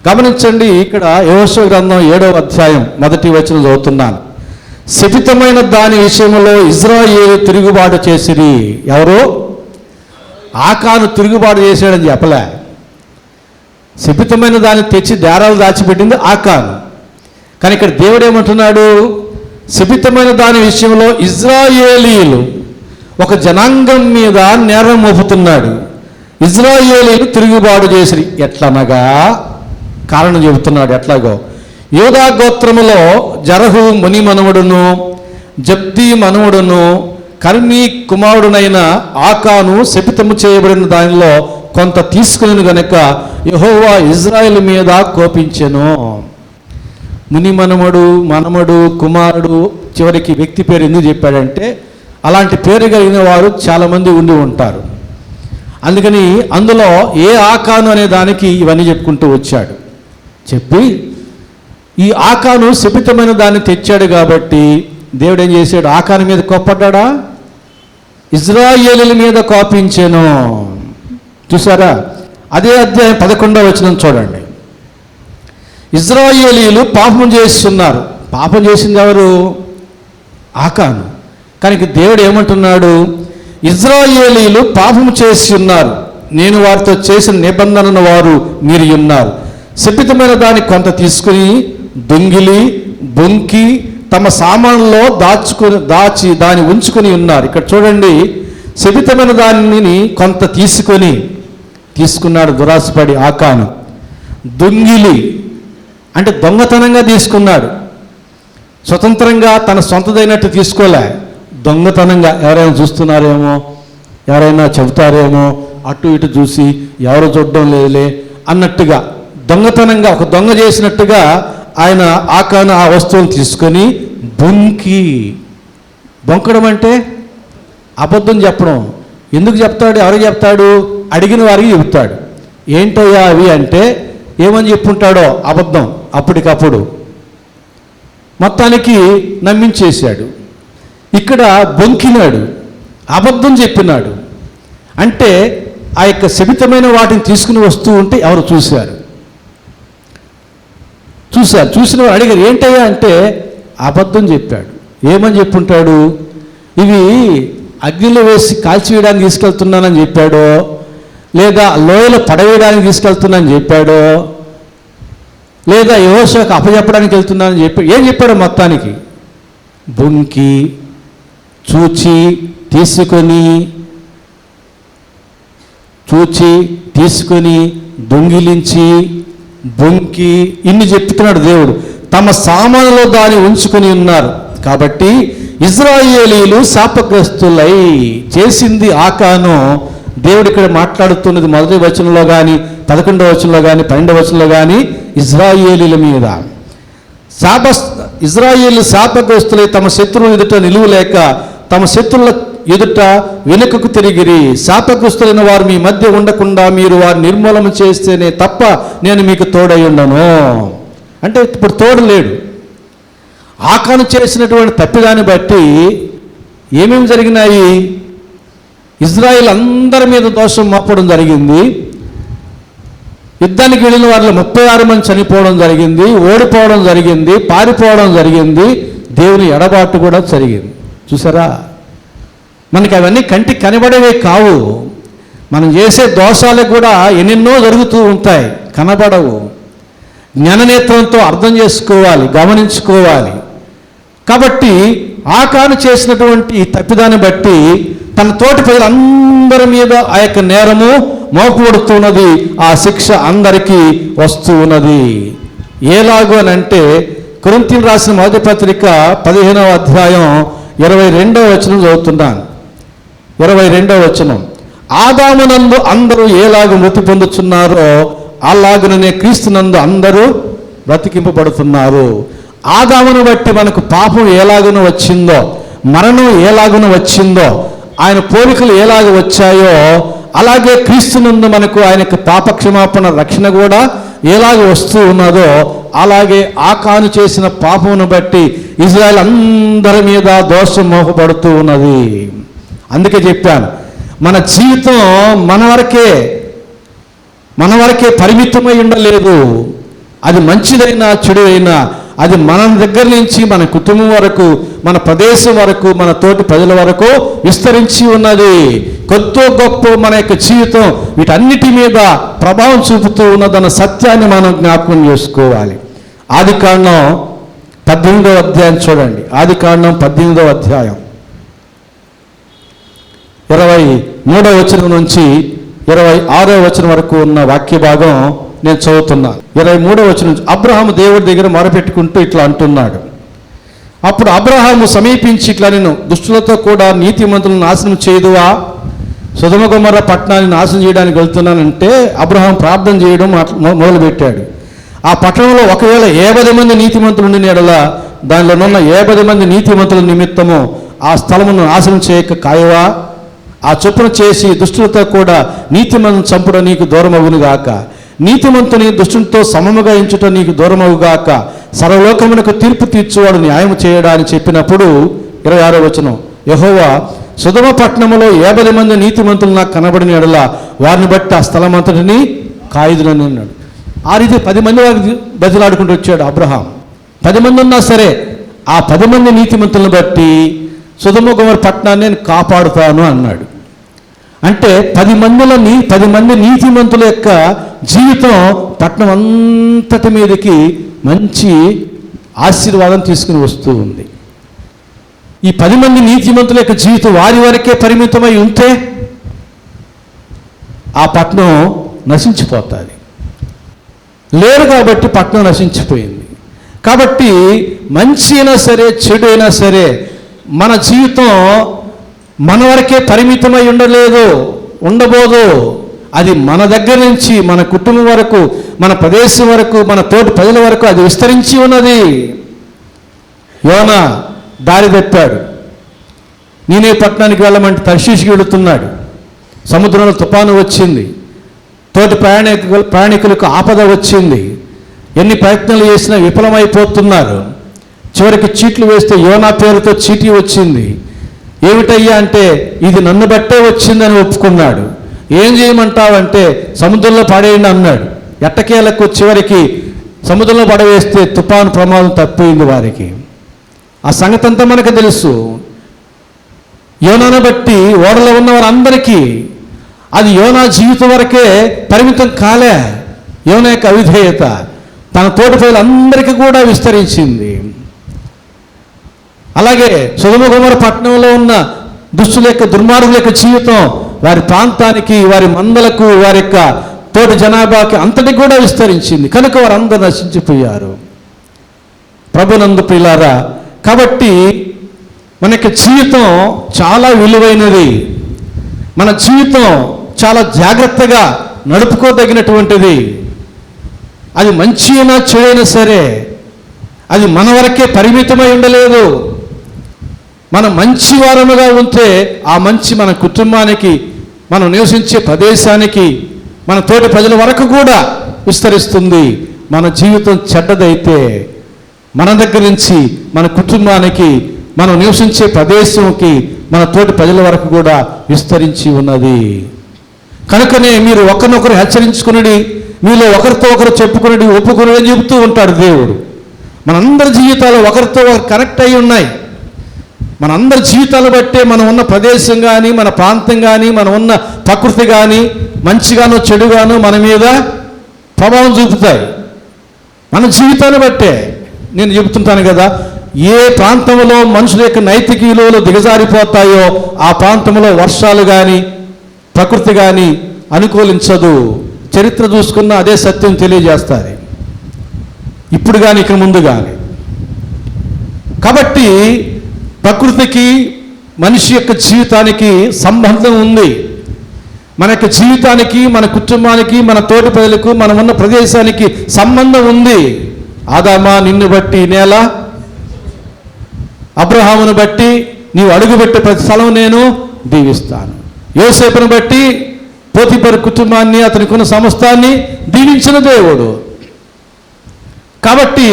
గమనించండి, ఇక్కడ యెహోషువ గ్రంథం 7వ అధ్యాయం 1వ వచనం చదువుతున్నాను. శపితమైన దాని విషయంలో ఇజ్రాయేలు తిరుగుబాటు చేసిరి. ఎవరు? ఆకాను తిరుగుబాటు చేశాడని చెప్పలే. శపితమైన దాన్ని తెచ్చి డేరాలు దాచిపెట్టింది ఆకాను. కానీ ఇక్కడ దేవుడు ఏమంటున్నాడు? శపితమైన దాని విషయంలో ఇజ్రాయేలీలు ఒక జనాంగం మీద నేరం మోపుతున్నాడు. ఇజ్రాయేలీలు తిరుగుబాటు చేసిరి. ఎట్లనగా కారణం చెబుతున్నాడు. ఎట్లాగో యూదా గోత్రములో జరహు ముని మనవడును, జబ్దీ మనవడును, కర్మీ కుమారుడునైన ఆకాను శపితము చేయబడిన దానిలో కొంత తీసుకుని గనుక యెహోవా ఇజ్రాయేలు మీద కోపించెను. ముని మనమడు, కుమారుడు, చివరికి వ్యక్తి పేరు ఎందుకు చెప్పాడంటే అలాంటి పేరు కలిగిన వారు చాలామంది ఉండి ఉంటారు. అందుకని అందులో ఏ ఆకాను అనే దానికి ఇవన్నీ చెప్పుకుంటూ వచ్చాడు. చెప్పి ఈ ఆకాను శపితమైన దాన్ని తెచ్చాడు కాబట్టి దేవుడు ఏం చేశాడు? ఆకాను మీద కోప్పడ్డా? ఇజ్రాయేలీల మీద కోపించెను. చూసారా? అదే అధ్యాయం 11వ వచనం చూడండి. ఇజ్రాయేలీలు పాపం చేస్తున్నారు. పాపం చేసింది ఎవరు? ఆకాను. కానీ దేవుడు ఏమంటున్నాడు? ఇజ్రాయేలీలు పాపం చేసి ఉన్నారు, నేను వారితో చేసిన నిబంధనను వారు మీరి ఉన్నారు. శపితమైన దాన్ని కొంత తీసుకుని దొంగిలి బొంకి తమ సామాన్లో దాచి దాన్ని ఉంచుకొని ఉన్నారు. ఇక్కడ చూడండి, శపితమైన దానిని కొంత తీసుకున్నాడు దురాశపడి ఆకాను. దొంగిలి అంటే దొంగతనంగా తీసుకున్నాడు. స్వతంత్రంగా తన సొంతదైనట్టు తీసుకోలే, దొంగతనంగా. ఎవరైనా చూస్తున్నారేమో, ఎవరైనా చెబుతారేమో, అటు ఇటు చూసి ఎవరు చూడడం లేదులే అన్నట్టుగా దొంగతనంగా, ఒక దొంగ చేసినట్టుగా ఆయన ఆకాను ఆ వస్తువులు తీసుకొని బొంకడం అంటే అబద్ధం చెప్పడం. ఎందుకు చెప్తాడు? ఎవరికి చెప్తాడు? అడిగిన వారికి చెబుతాడు. ఏంటయ్యా అవి అంటే ఏమని చెప్పుంటాడో అబద్ధం. అప్పటికప్పుడు మొత్తానికి నమ్మించేశాడు. ఇక్కడ బొంకినాడు, అబద్ధం చెప్పినాడు. అంటే ఆ యొక్క శపితమైన వాటిని తీసుకుని వస్తూ ఉంటే ఎవరు చూశారు. చూసిన వారు అడిగారు, ఏంటయ్యా అంటే అబద్ధం చెప్పాడు. ఏమని చెప్పుంటాడు? ఇవి అగ్నిలో వేసి కాల్చివేయడానికి తీసుకెళ్తున్నానని చెప్పాడో, లేదా లోయలో పడవేయడానికి తీసుకెళ్తున్నానని చెప్పాడో, లేదా యెహోషువకు అప్పచెప్పడానికి వెళ్తున్నానని చెప్పాడు. ఏం చెప్పాడో మొత్తానికి బొంకి చూచి తీసుకొని దొంగిలించి బొంకి ఇన్ని చెప్తున్నాడు దేవుడు. తమ సామానులో దాన్ని ఉంచుకుని ఉన్నారు. కాబట్టి ఇజ్రాయేలీలు శాపగ్రస్తులై చేసింది ఆకాను. దేవుడు ఇక్కడ మాట్లాడుతున్నది మొదటి వచనంలో కానీ 11వ వచనంలో కానీ 12వ వచనంలో కానీ ఇజ్రాయేలీల మీద. ఇజ్రాయేలు శాపగ్రస్తులై తమ శత్రువుల ఎదుట నిలువలేక తమ శత్రువుల ఎదుట వెనుకకు తిరిగిరి. శాపగ్రస్తులైన వారు మీ మధ్య ఉండకుండా మీరు వారిని నిర్మూలన చేస్తేనే తప్ప నేను మీకు తోడై ఉండను. అంటే ఇప్పుడు తోడు లేడు. ఆకాను చేసినటువంటి తప్పిదాన్ని బట్టి ఏమేమి జరిగినాయి? ఇజ్రాయిల్ అందరి మీద దోషం మోపడం జరిగింది. యుద్ధానికి వెళ్ళిన వారిలో 36 మంది చనిపోవడం జరిగింది, ఓడిపోవడం జరిగింది, పారిపోవడం జరిగింది, దేవుని ఎడబాటు కూడా జరిగింది. చూసారా? మనకి అవన్నీ కంటికి కనబడేవే కావు. మనం చేసే దోషాలకు కూడా ఎన్నెన్నో జరుగుతూ ఉంటాయి, కనబడవు. జ్ఞాననేత్రంతో అర్థం చేసుకోవాలి, గమనించుకోవాలి. కాబట్టి ఆకాను చేసినటువంటి ఈ తప్పిదాన్ని బట్టి తన తోటి ప్రజలందరి మీద ఆ యొక్క నేరము మోపబడుతున్నది. ఆ శిక్ష అందరికీ వస్తూ ఉన్నది. ఎలాగూ అని అంటే కొరింథీయులకు రాసిన మొదటి పత్రిక 15వ అధ్యాయం 22వ వచనం చదువుతున్నాను. 22వ వచనం, ఆదామునందు అందరూ ఎలాగూ మృతి పొందుతున్నారో అలాగుననే క్రీస్తునందు అందరూ బ్రతికింపబడుతున్నారు. ఆదామును బట్టి మనకు పాపం ఎలాగున వచ్చిందో, మరణం ఎలాగున వచ్చిందో, ఆయన పోలికలు ఎలాగ వచ్చాయో అలాగే క్రీస్తునందు మనకు ఆయనకు పాపక్షమాపణ రక్షణ కూడా ఎలాగ వస్తూ ఉన్నదో అలాగే ఆకాను చేసిన పాపమును బట్టి ఇజ్రాయెల్ అందరి మీద దోషం మోపబడుతూ ఉన్నది. అందుకే చెప్పాను, మన జీవితం మన వరకే పరిమితమై ఉండలేదు. అది మంచిదైనా చెడువైనా అది మన దగ్గర నుంచి మన కుటుంబం వరకు, మన ప్రదేశం వరకు, మన తోటి ప్రజల వరకు విస్తరించి ఉన్నది. కొద్దో గొప్ప మన యొక్క జీవితం వీటన్నిటి మీద ప్రభావం చూపుతూ ఉన్నదన్న సత్యాన్ని మనం జ్ఞాపకం చేసుకోవాలి. ఆదికాండం 18వ అధ్యాయం చూడండి. ఆదికాండం 18వ అధ్యాయం 23వ వచనం నుంచి 26వ వచనం వరకు ఉన్న వాక్య భాగం నేను చదువుతున్నాను. 23వ వచనం నుంచి, అబ్రహాము దేవుడి దగ్గర మొరపెట్టుకుంటూ ఇట్లా అంటున్నాడు. అప్పుడు అబ్రహాము సమీపించి ఇట్లా, నేను దుష్టులతో కూడా నీతిమంతులను నాశనం చేయదువా? సొదొమ గొమొర్రా పట్టణాన్ని నాశనం చేయడానికి వెళ్తున్నానంటే అబ్రహాం ప్రార్థన చేయడం మొదలుపెట్టాడు. ఆ పట్టణంలో ఒకవేళ 70 మంది నీతిమంతులు ఉండిన యెడల దానిలో ఉన్న 70 మంది నీతిమంతుల నిమిత్తము ఆ స్థలమును నాశనం చేయక కాయవా? ఆ చొప్పున చేసి దుష్టులతో కూడా నీతిమంతుని చంపుట నీకు దూరమగునుగాక. నీతిమంతుని దుష్టునితో సమముగా ఎంచుట నీకు దూరమవుగాక. సర్వలోకమునకు తీర్పు తీర్చువాడు న్యాయం చేయడాన్ని చెప్పినప్పుడు 26వ వచనం, యెహోవా సొదొమ పట్టణములో 70 మంది నీతిమంతులు నాకు కనబడిన యెడల వారిని బట్టి ఆ స్థలం అంతటిని కాయుదునని అన్నాడు. ఆ రీతి 10 మంది వారికి బతిలాడుకుంటూ వచ్చాడు అబ్రహాం. 10 మంది ఉన్నా సరే ఆ 10 మంది నీతిమంతులను బట్టి సొదొమ గొమొర్రా పట్టణాన్ని నేను కాపాడుతాను అన్నాడు. అంటే 10 మంది నీతిమంతుల యొక్క జీవితం పట్టణం అంతటి మీదకి మంచి ఆశీర్వాదం తీసుకుని వస్తూ ఉంది. ఈ 10 మంది నీతిమంతుల యొక్క జీవితం వారి వరకే పరిమితమై ఉంటే ఆ పట్టణం నశించిపోతుంది. లేరు కాబట్టి పట్టణం నశించిపోయింది. కాబట్టి మంచి అయినా సరే చెడు అయినా సరే మన జీవితం మన వరకే పరిమితమై ఉండబోదు. అది మన దగ్గర నుంచి మన కుటుంబం వరకు, మన ప్రదేశం వరకు, మన తోటి ప్రజల వరకు అది విస్తరించి ఉన్నది. యోనా దారి తప్పాడు. నీనే పట్టణానికి వెళ్ళమంటే తర్షీషుకి వెళుతున్నాడు. సముద్రంలో తుఫాను వచ్చింది. తోటి ప్రయాణికులకు ఆపద వచ్చింది. ఎన్ని ప్రయత్నాలు చేసినా విఫలమైపోతున్నారు. చివరికి చీట్లు వేస్తే యోనా పేరుతో చీటీ వచ్చింది. ఏమిటయ్యా అంటే ఇది నన్ను బట్టే వచ్చిందని ఒప్పుకున్నాడు. ఏం చేయమంటావంటే సముద్రంలో పడేయండి అన్నాడు. ఎట్టకేలకు చివరికి సముద్రంలో పడవేస్తే తుఫాను ప్రమాదం తప్పింది వారికి. ఆ సంగతి అంతా మనకు తెలుసు. యోనాను బట్టి ఓడలో ఉన్న వారందరికీ అది యోనా జీవితం వరకే పరిమితం కాలే. యోనా యొక్క అవిధేయత తన తోటి ప్రజలందరికీ కూడా విస్తరించింది. అలాగే సొదొమ గొమొర్రా పట్టణంలో ఉన్న దుష్టుల యొక్క దుర్మార్గుల యొక్క జీవితం వారి ప్రాంతానికి, వారి మందలకు, వారి యొక్క తోటి జనాభాకి అంతటి కూడా విస్తరించింది. కనుక వారందరూ నశించిపోయారు. ప్రభునందు ప్రియులారా. కాబట్టి మనకి జీవితం చాలా విలువైనది. మన జీవితం చాలా జాగ్రత్తగా నడుపుకోదగినటువంటిది. అది మంచి అయినా చెడైనా సరే అది మన వరకే పరిమితమై ఉండలేదు. మనం మంచి వారముగా ఉంటే ఆ మంచి మన కుటుంబానికి, మనం నివసించే ప్రదేశానికి, మన తోటి ప్రజల వరకు కూడా విస్తరిస్తుంది. మన జీవితం చెడ్డదైతే మన దగ్గర నుంచి మన కుటుంబానికి, మనం నివసించే ప్రదేశంకి, మన తోటి ప్రజల వరకు కూడా విస్తరించి ఉన్నది. కనుకనే మీరు ఒకరినొకరు హెచ్చరించుకుని, మీలో ఒకరితో ఒకరు చెప్పుకుని, ఒప్పుకుని అని చెబుతూ ఉంటాడు దేవుడు. మనందరి జీవితాలు ఒకరితో ఒకరు కనెక్ట్ అయి ఉన్నాయి. మనందరి జీవితాలు బట్టే మనం ఉన్న ప్రదేశం కానీ, మన ప్రాంతం కానీ, మనం ఉన్న ప్రకృతి కానీ మంచిగానో చెడుగానో మన మీద ప్రభావం చూపుతాయి. మన జీవితాన్ని బట్టే నేను చెబుతుంటాను కదా, ఏ ప్రాంతంలో మనుషుల యొక్క నైతిక విలువలు దిగజారిపోతాయో ఆ ప్రాంతంలో వర్షాలు కానీ ప్రకృతి కానీ అనుకూలించదు. చరిత్ర చూసుకున్న అదే సత్యం తెలియజేస్తుంది, ఇప్పుడు కానీ ఇక ముందు కానీ. కాబట్టి ప్రకృతికి మనిషి యొక్క జీవితానికి సంబంధం ఉంది. మన యొక్క జీవితానికి, మన కుటుంబానికి, మన తోటి ప్రజలకు, మనం ఉన్న ప్రదేశానికి సంబంధం ఉంది. ఆదామా, నిన్ను బట్టి నేల, అబ్రహామును బట్టి నీవు అడుగుపెట్టే ప్రతి స్థలం నేను దీవిస్తాను. యోసేపును బట్టి పోతీఫరు కుటుంబాన్ని, అతనికి ఉన్న సమస్తాన్ని దీవించిన దేవుడు. కాబట్టి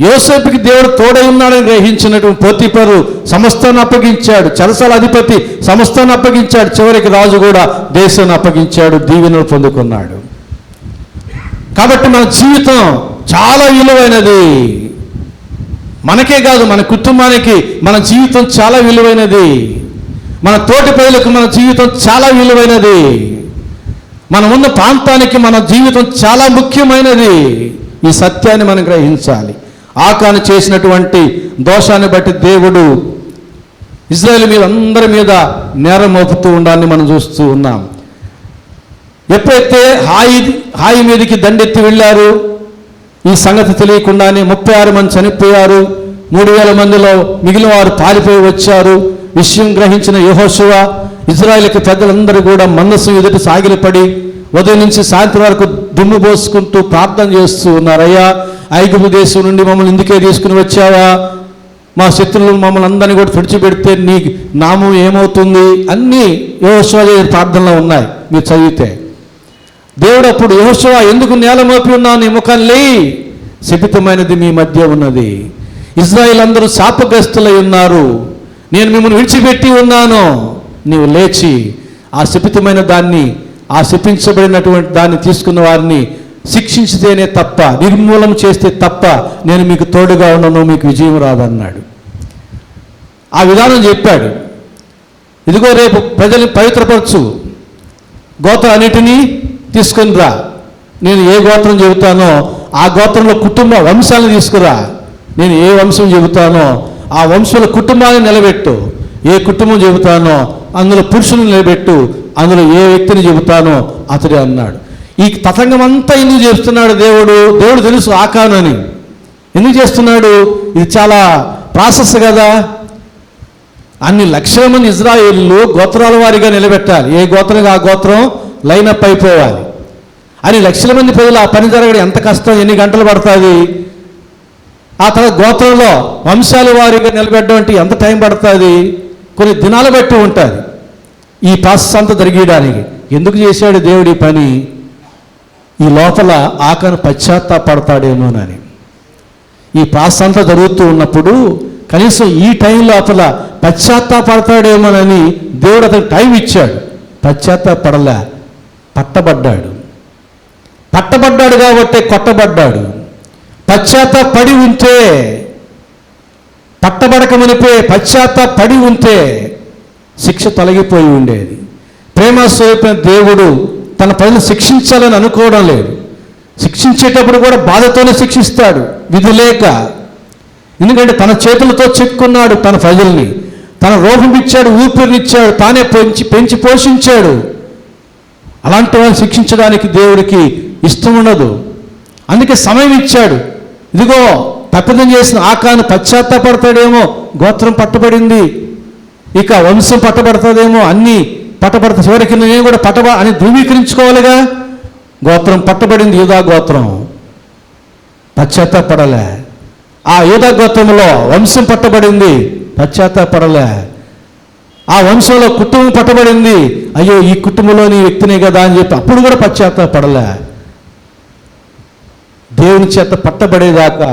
యోసేపుకి దేవుడు తోడై ఉన్నాడని గ్రహించినటువంటి పోతీఫరు సమస్తాన్ని అప్పగించాడు. చెరసాల అధిపతి సమస్తాన్ని అప్పగించాడు. చివరికి రాజు కూడా దేశాన్ని అప్పగించాడు, దీవెనలు పొందుకున్నాడు. కాబట్టి మన జీవితం చాలా విలువైనది. మనకే కాదు, మన కుటుంబానికి మన జీవితం చాలా విలువైనది. మన తోటి ప్రజలకు మన జీవితం చాలా విలువైనది. మనం ఉన్న ప్రాంతానికి మన జీవితం చాలా ముఖ్యమైనది. ఈ సత్యాన్ని మనం గ్రహించాలి. ఆకాను చేసినటువంటి దోషాన్ని బట్టి దేవుడు ఇజ్రాయేలు మీద అందరి మీద నేరం మోపుతూ ఉండాలని మనం చూస్తూ ఉన్నాం. ఎప్పుడైతే హాయి మీదకి దండెత్తి వెళ్ళారు, ఈ సంగతి తెలియకుండానే 36 మంది చనిపోయారు. 3000 మందిలో మిగిలిన వారు పారిపోయి వచ్చారు. విషయం గ్రహించిన యెహోషువ ఇజ్రాయేలుకి పెద్దలందరూ కూడా మందసం ఎదుట సాగిలపడి ఉదయం నుంచి సాయంత్రం వరకు దుమ్ము పోసుకుంటూ ప్రార్థన చేస్తూ ఉన్నారు. అయ్యా, ఐగుప్తు దేశం నుండి మమ్మల్ని ఇందుకే తీసుకుని వచ్చావా? మా శత్రువులు మమ్మల్ని అందరినీ కూడా తుడిచిపెడితే నీ నామం ఏమవుతుంది? అన్నీ యెహోషువ ప్రార్థనలో ఉన్నాయి. మీరు చదివితే దేవుడు అప్పుడు, యెహోషువ ఎందుకు నేల మోపి ఉన్నావు? నీ ముఖం లేయి, శపితమైనది మీ మధ్య ఉన్నది. ఇజ్రాయేల్ అందరూ శాపగ్రస్తులై ఉన్నారు. నేను మిమ్మల్ని విడిచిపెట్టి ఉన్నాను. నీవు లేచి ఆ శపితమైన దాన్ని, ఆ శపించబడినటువంటి దాన్ని తీసుకున్న వారిని శిక్షించితేనే తప్ప, నిర్మూలన చేస్తే తప్ప నేను మీకు తోడుగా ఉన్నాను, మీకు విజయం రాదన్నాడు. ఆ విధానం చెప్పాడు. ఇదిగో రేపు ప్రజల్ని పవిత్రపరచు, గోత్రం అన్నిటినీ తీసుకుని రా. నేను ఏ గోత్రం చెబుతానో ఆ గోత్రంలో కుటుంబ వంశాలను తీసుకురా. నేను ఏ వంశం చెబుతానో ఆ వంశంలో కుటుంబాన్ని నిలబెట్టు. ఏ కుటుంబం చెబుతానో అందులో పురుషుని నిలబెట్టు. అందులో ఏ వ్యక్తిని చెబుతానో అతడే అన్నాడు. ఈ తతంగం అంతా ఎందుకు చేస్తున్నాడు దేవుడు? దేవుడు తెలుసు ఆకానని. ఎందుకు చేస్తున్నాడు? ఇది చాలా ప్రాసెస్ కదా. అన్ని లక్షల మంది ఇజ్రాయేలు గోత్రాల వారిగా నిలబెట్టాలి. ఏ గోత్రం ఆ గోత్రం లైనప్ అయిపోవాలి. అని లక్షల మంది ప్రజలు ఆ పని జరగడం ఎంత కష్టం, ఎన్ని గంటలు పడుతుంది? ఆ తర్వాత గోత్రంలో వంశాల వారిగా నిలబెట్టడం అంటే ఎంత టైం పడుతుంది? కొన్ని దినాలు బట్టి ఉంటుంది ఈ ప్రాసెస్ అంతా జరిగేయడానికి. ఎందుకు చేశాడు దేవుడు ఈ పని? ఈ లోపల ఆకాను పశ్చాత్తాపడతాడేమోనని. ఈ ప్రాసెస్ అంతా జరుగుతూ ఉన్నప్పుడు కనీసం ఈ టైం లోపల పశ్చాత్తాపడతాడేమోనని దేవుడు అతనికి టైం ఇచ్చాడు. పశ్చాత్తాపడలే, పట్టబడ్డాడు. పట్టబడ్డాడు కాబట్టి కొట్టబడ్డాడు. పశ్చాత్తాపడి ఉంటే, పట్టబడక మునిపే పశ్చాత్తాపడి ఉంటే శిక్ష తొలగిపోయి ఉండేది. ప్రేమ స్వరూపమైన దేవుడు తన ప్రజలు శిక్షించాలని అనుకోవడం లేదు. శిక్షించేటప్పుడు కూడా బాధతోనే శిక్షిస్తాడు, విధి లేక. ఎందుకంటే తన చేతులతో చెక్కున్నాడు తన ప్రజల్ని. తన రూపం ఇచ్చాడు, ఊపిరినిచ్చాడు, తానే పెంచి పోషించాడు. అలాంటి వాళ్ళని శిక్షించడానికి దేవుడికి ఇష్టం ఉండదు. అందుకే సమయం ఇచ్చాడు. ఇదిగో తప్పిదం చేసిన ఆకాను పశ్చాత్తాపడతాడేమో, గోత్రం పట్టబడింది, ఇక వంశం పట్టబడతాదేమో, అన్నీ పట్టబడతా, చివరికి నేను కూడా అని ధృవీకరించుకోవాలిగా. గోత్రం పట్టబడింది, యూదా గోత్రం పశ్చాత్తాపడలే. ఆ యూదా గోత్రంలో వంశం పట్టబడింది, పశ్చాత్తాపడలే. ఆ వంశంలో కుటుంబం పట్టబడింది, అయ్యో ఈ కుటుంబంలోని వ్యక్తినే కదా అని చెప్పి అప్పుడు కూడా పశ్చాత్తాపడలే. దేవుని చేత పట్టబడేదాకా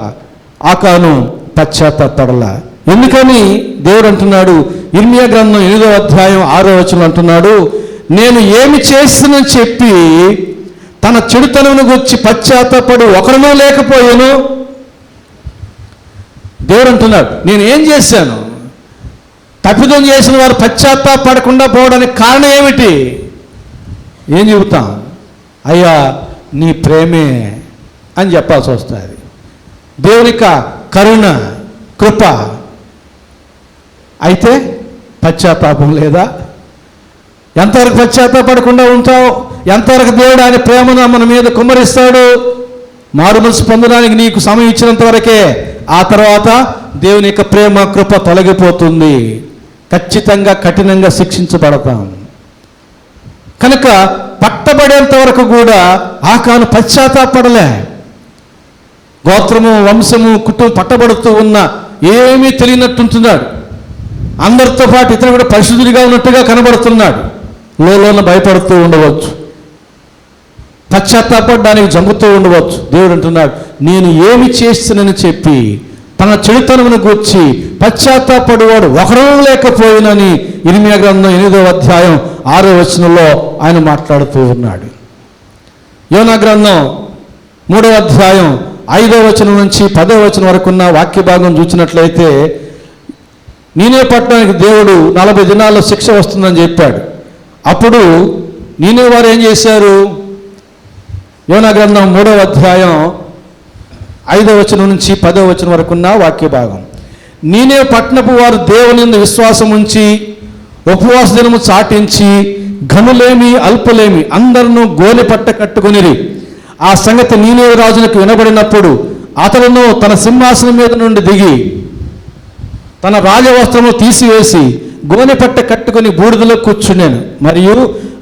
ఆకాను పశ్చాత్తాపడలే. ఎందుకని దేవుడు అంటున్నాడు, ఇర్మియా గ్రంథం 8వ అధ్యాయం 6వ వచనం అంటున్నాడు, నేను ఏమి చేస్తానని చెప్పి తన చెడుతనమును గురించి పశ్చాత్తాపడు ఒకరినూ లేకపోయాను. దేవుడు అంటున్నాడు, నేను ఏం చేశాను? తప్పిదం చేసిన వారు పశ్చాత్తాపడకుండా పోవడానికి కారణం ఏమిటి? ఏం చెబుతాం? అయ్యా నీ ప్రేమే అని చెప్పాల్సి వస్తుంది. దేవునిక కరుణ, కృప. అయితే పశ్చాత్తాపం లేదా? ఎంతవరకు పశ్చాత్తాపడకుండా ఉంటావు? ఎంతవరకు దేవుడు ఆయన ప్రేమను మన మీద కుమ్మరిస్తాడు? మారు మనసు పొందడానికి నీకు సమయం ఇచ్చినంత వరకే. ఆ తర్వాత దేవుని యొక్క ప్రేమ, కృప తొలగిపోతుంది. ఖచ్చితంగా కఠినంగా శిక్షించబడతాం. కనుక పట్టబడేంత వరకు కూడా ఆకాను పశ్చాత్తాపడలే. గోత్రము, వంశము, కుటుంబం పట్టబడుతూ ఉన్న ఏమీ తెలియనట్టుంటున్నాడు. అందరితో పాటు ఇతను కూడా పరిశుద్ధుడిగా ఉన్నట్టుగా కనబడుతున్నాడు. లోన భయపడుతూ ఉండవచ్చు, పశ్చాత్తాపడడానికి జంపుతూ ఉండవచ్చు. దేవుడు అంటున్నాడు, నేను ఏమి చేస్తానని చెప్పి తన చెడుతనమును గూర్చి పశ్చాత్తాపడువాడు ఒకరూ లేకపోయినని ఇర్మియా గ్రంథం 8వ అధ్యాయం 6వ వచనంలో ఆయన మాట్లాడుతూ ఉన్నాడు. యోనా గ్రంథం 3వ అధ్యాయం 5వ వచనం నుంచి 10వ వచనం వరకు ఉన్న వాక్య భాగం చూసినట్లయితే, నీనే పట్టణానికి దేవుడు 40 దినాల్లో శిక్ష వస్తుందని చెప్పాడు. అప్పుడు నీనే వారు ఏం చేశారు? యోనా గ్రంథం 3వ అధ్యాయం 5వ వచనం నుంచి 10వ వచనం వరకు ఉన్న వాక్య భాగం. నీనే పట్టణపు వారు దేవుని యందు విశ్వాసం ఉంచి ఉపవాస దినము చాటించి ఘనులేమి అల్పులేమి అందరినూ గోనె పట్ట కట్టుకొనిరి. ఆ సంగతి నీనే రాజునకు వినబడినప్పుడు అతడును తన సింహాసనం మీద నుండి దిగి తన రాజవస్త్రము తీసివేసి గోనె పట్ట కట్టుకుని బూడిదలో కూర్చున్నాను. మరియు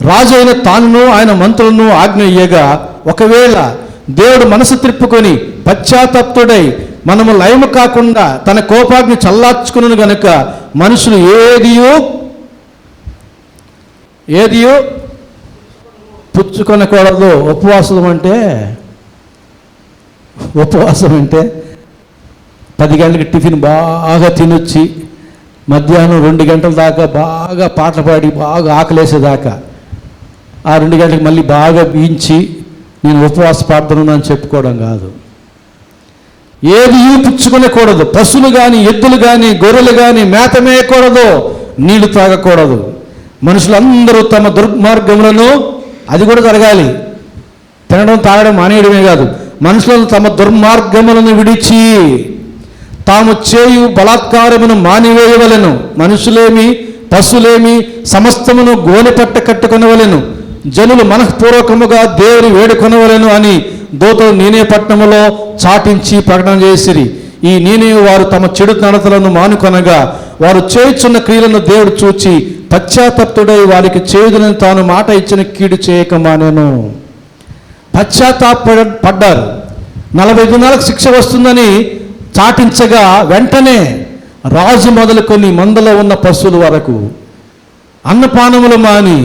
రాజు అయిన తానును ఆయన మంత్రులను ఆజ్ఞ ఇయ్యగా, ఒకవేళ దేవుడు మనసు త్రిప్పుకొని పశ్చాత్తప్తుడై మనము లయము కాకుండా తన కోపాగ్ని చల్లార్చుకును గనుక మనుషులు ఏదియో పుచ్చుకొనకూడదు. ఉపవాసం అంటే 10 గంటలకి టిఫిన్ బాగా తినొచ్చి మధ్యాహ్నం 2 గంటల దాకా బాగా పాటలు పాడి బాగా ఆకలేసేదాకా, ఆ 2 గంటలకు మళ్ళీ బాగా పీంచి నేను ఉపవాస ప్రార్థన అని చెప్పుకోవడం కాదు. ఏది పుచ్చుకొనకూడదు. పశువులు కానీ, ఎద్దులు కానీ, గొర్రెలు కానీ మేత మేయకూడదు, నీళ్లు తాగకూడదు. మనుషులందరూ తమ దుర్మార్గములను, అది కూడా జరగాలి, తినడం తాగడం మానేయడమే కాదు, మనుషులను తమ దుర్మార్గములను విడిచి తాము చేయు బలాత్కారమును మానివేయవలెను. మనుషులేమి పశువులేమి సమస్తమును గోనెపట్ట కట్టుకొనవలెను. జనులు మనఃపూర్వకముగా దేవుని వేడుకొనవలెను అని దూతలు నీనే పట్టణములో చాటించి ప్రకటన చేసిరి. ఈ నీనే వారు తమ చెడు నడతలను మానుకొనగా వారు చేయుచున్న క్రియలను దేవుడు చూచి పశ్చాత్తప్తుడై వారికి చేయుదునని తాను మాట ఇచ్చిన కీడు చేయక మానేను. పడ్డారు. 40 దినాలకు శిక్ష వస్తుందని చాటించగా వెంటనే రాజు మొదలుకొని మందలో ఉన్న పశువుల వరకు అన్నపానములు మాని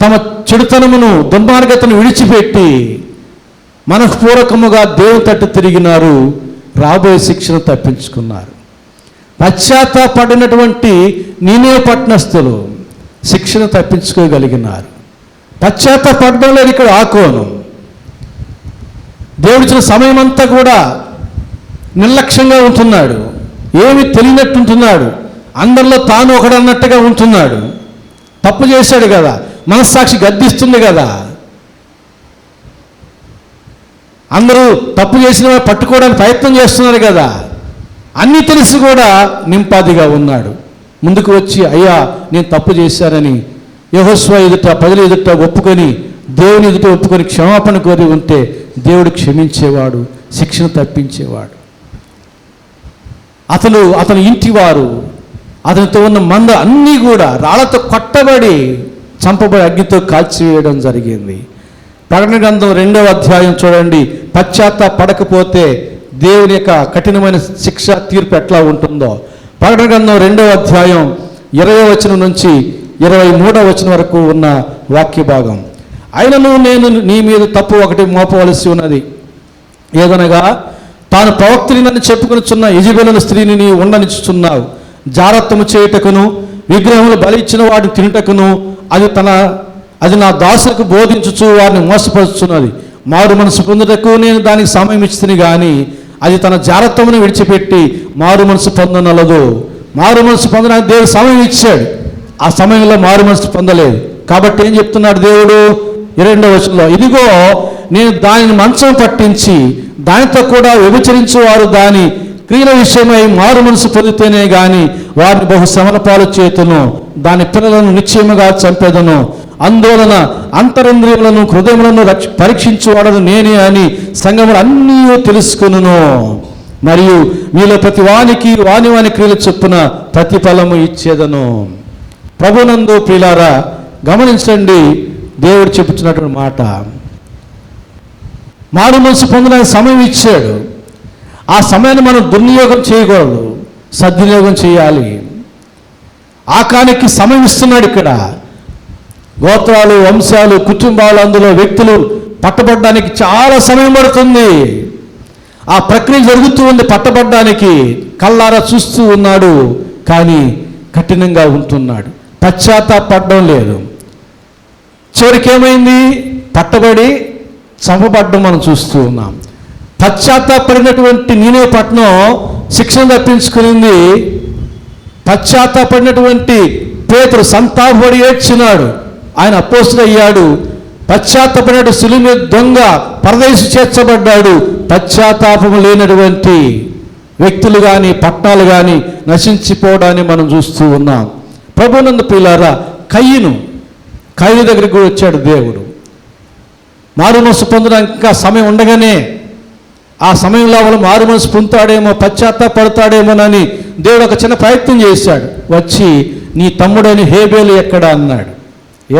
తమ చెడుతనమును, దుర్మార్గతను విడిచిపెట్టి మనఃపూర్వకముగా దేవుని తట్టు తిరిగినారు. రాబోయే శిక్షను తప్పించుకున్నారు. పశ్చాత్తాపడినటువంటి నీనే పట్టణస్థులు శిక్షను తప్పించుకోగలిగినారు. పశ్చాత్తాపడడం లేదు ఇక్కడ ఆకోను. దేవుడిచ్చిన సమయం అంతా కూడా నిర్లక్ష్యంగా ఉంటున్నాడు, ఏమి తెలియనట్టుంటున్నాడు, అందరిలో తాను ఒకడన్నట్టుగా ఉంటున్నాడు. తప్పు చేశాడు కదా, మనస్సాక్షి గద్దిస్తుంది కదా. అందరూ తప్పు చేసిన పట్టుకోవడానికి ప్రయత్నం చేస్తున్నారు కదా. అన్నీ తెలిసి కూడా నింపాదిగా ఉన్నాడు. ముందుకు వచ్చి అయ్యా నేను తప్పు చేశానని యెహోషువ ఎదుట, ప్రజల ఎదుట ఒప్పుకొని, దేవుని ఎదుట ఒప్పుకొని క్షమాపణ కోరి ఉంటే దేవుడు క్షమించేవాడు, శిక్షను తప్పించేవాడు. అతని ఇంటివారు, అతనితో ఉన్న మంద అన్నీ కూడా రాళ్లతో కొట్టబడి చంపబడి అగ్నితో కాల్చివేయడం జరిగింది. ప్రకటన గ్రంథం 2వ అధ్యాయం చూడండి. పశ్చాత్తాపడకపోతే దేవుని యొక్క కఠినమైన శిక్ష తీర్పు ఎట్లా ఉంటుందో. ప్రకటన గ్రంథం 2వ అధ్యాయం 20వ వచనం నుంచి 23వ వచనం వరకు ఉన్న వాక్య భాగం. అయినను నేను నీ మీద తప్పు ఒకటి మోపవలసి ఉన్నది. ఏదనగా తాను ప్రవక్తని నన్ను చెప్పుకొనిచున్న యెజెబెలు స్త్రీని నీ ఉండనిచ్చుచున్నావు. జారత్వము చేయుటకును విగ్రహములు బలి ఇచ్చిన వాటిని తినుటకును అది నా దాసులకు బోధించుచు వారిని మోసపరుచున్నది. మారు మనసు పొందుటకు నేను దానికి సమయం ఇచ్చుతుని కానీ అది తన జారత్వమును విడిచిపెట్టి మారు మనసు పొందనలదు. మారు మనసు పొందడానికి దేవుడు సమయం ఇచ్చాడు. ఆ సమయంలో మారు మనసు పొందలేదు. కాబట్టి ఏం చెప్తున్నాడు దేవుడు 22వ వచనంలో, ఇదిగో నేను దానిని మంచం పట్టించి దానితో కూడా వ్యభిచరించు వారు దాని క్రియల విషయమై మారు మనసు పొందితేనే గాని వారిని బహు శ్రమల పాలు చేతును, దాని పిల్లలను నిశ్చయముగా చంపెదను. అందువలన అంతరింద్రియములను హృదయములను పరీక్షించువాడను నేనే అని సంఘములు అన్నీ తెలుసుకును. మరియు మీలో ప్రతి వానికి వాని క్రియలు చొప్పున ప్రతిఫలము ఇచ్చేదను. ప్రభునందు ప్రియులారా, గమనించండి దేవుడు చెబుతున్నటువంటి మాట. మారు మనసు పొందడానికి సమయం ఇచ్చాడు. ఆ సమయాన్ని మనం దుర్వినియోగం చేయకూడదు, సద్వినియోగం చేయాలి. ఆకానికి సమయం ఇస్తున్నాడు. ఇక్కడ గోత్రాలు, వంశాలు, కుటుంబాలు, అందులో వ్యక్తులు పట్టబడ్డానికి చాలా సమయం పడుతుంది. ఆ ప్రక్రియ జరుగుతూ ఉంది. పట్టబడ్డానికి కళ్ళారా చూస్తూ ఉన్నాడు, కానీ కఠినంగా ఉంటున్నాడు. పశ్చాత్తాపడడం లేదు. చివరికి ఏమైంది? పట్టబడి చంపబడ్డం మనం చూస్తూ ఉన్నాం. పశ్చాత్తాపడినటువంటి నీనే పట్టణం శిక్షణ తప్పించుకునింది. పశ్చాత్తాపడినటువంటి పేతురు సంతాపడి ఏడ్చినాడు. ఆయన అపోస్తులు అయ్యాడు. పశ్చాత్తాపడినట్టు సిలువ మీద దొంగ పరదేశి చేర్చబడ్డాడు. పశ్చాత్తాపము లేనటువంటి వ్యక్తులు కానీ పట్టణాలు కానీ నశించిపోవడాన్ని మనం చూస్తూ ఉన్నాం. ప్రభునందు ప్రియులారా, కయ్యను దగ్గరికి కూడా వచ్చాడు దేవుడు. మారు మనసు పొందడానికి ఇంకా సమయం ఉండగానే ఆ సమయంలో వాళ్ళు మారు మనసు పొందుతాడేమో, పశ్చాత్తాపడతాడేమోనని దేవుడు ఒక చిన్న ప్రయత్నం చేశాడు. వచ్చి నీ తమ్ముడైన హేబేలు ఎక్కడ అన్నాడు.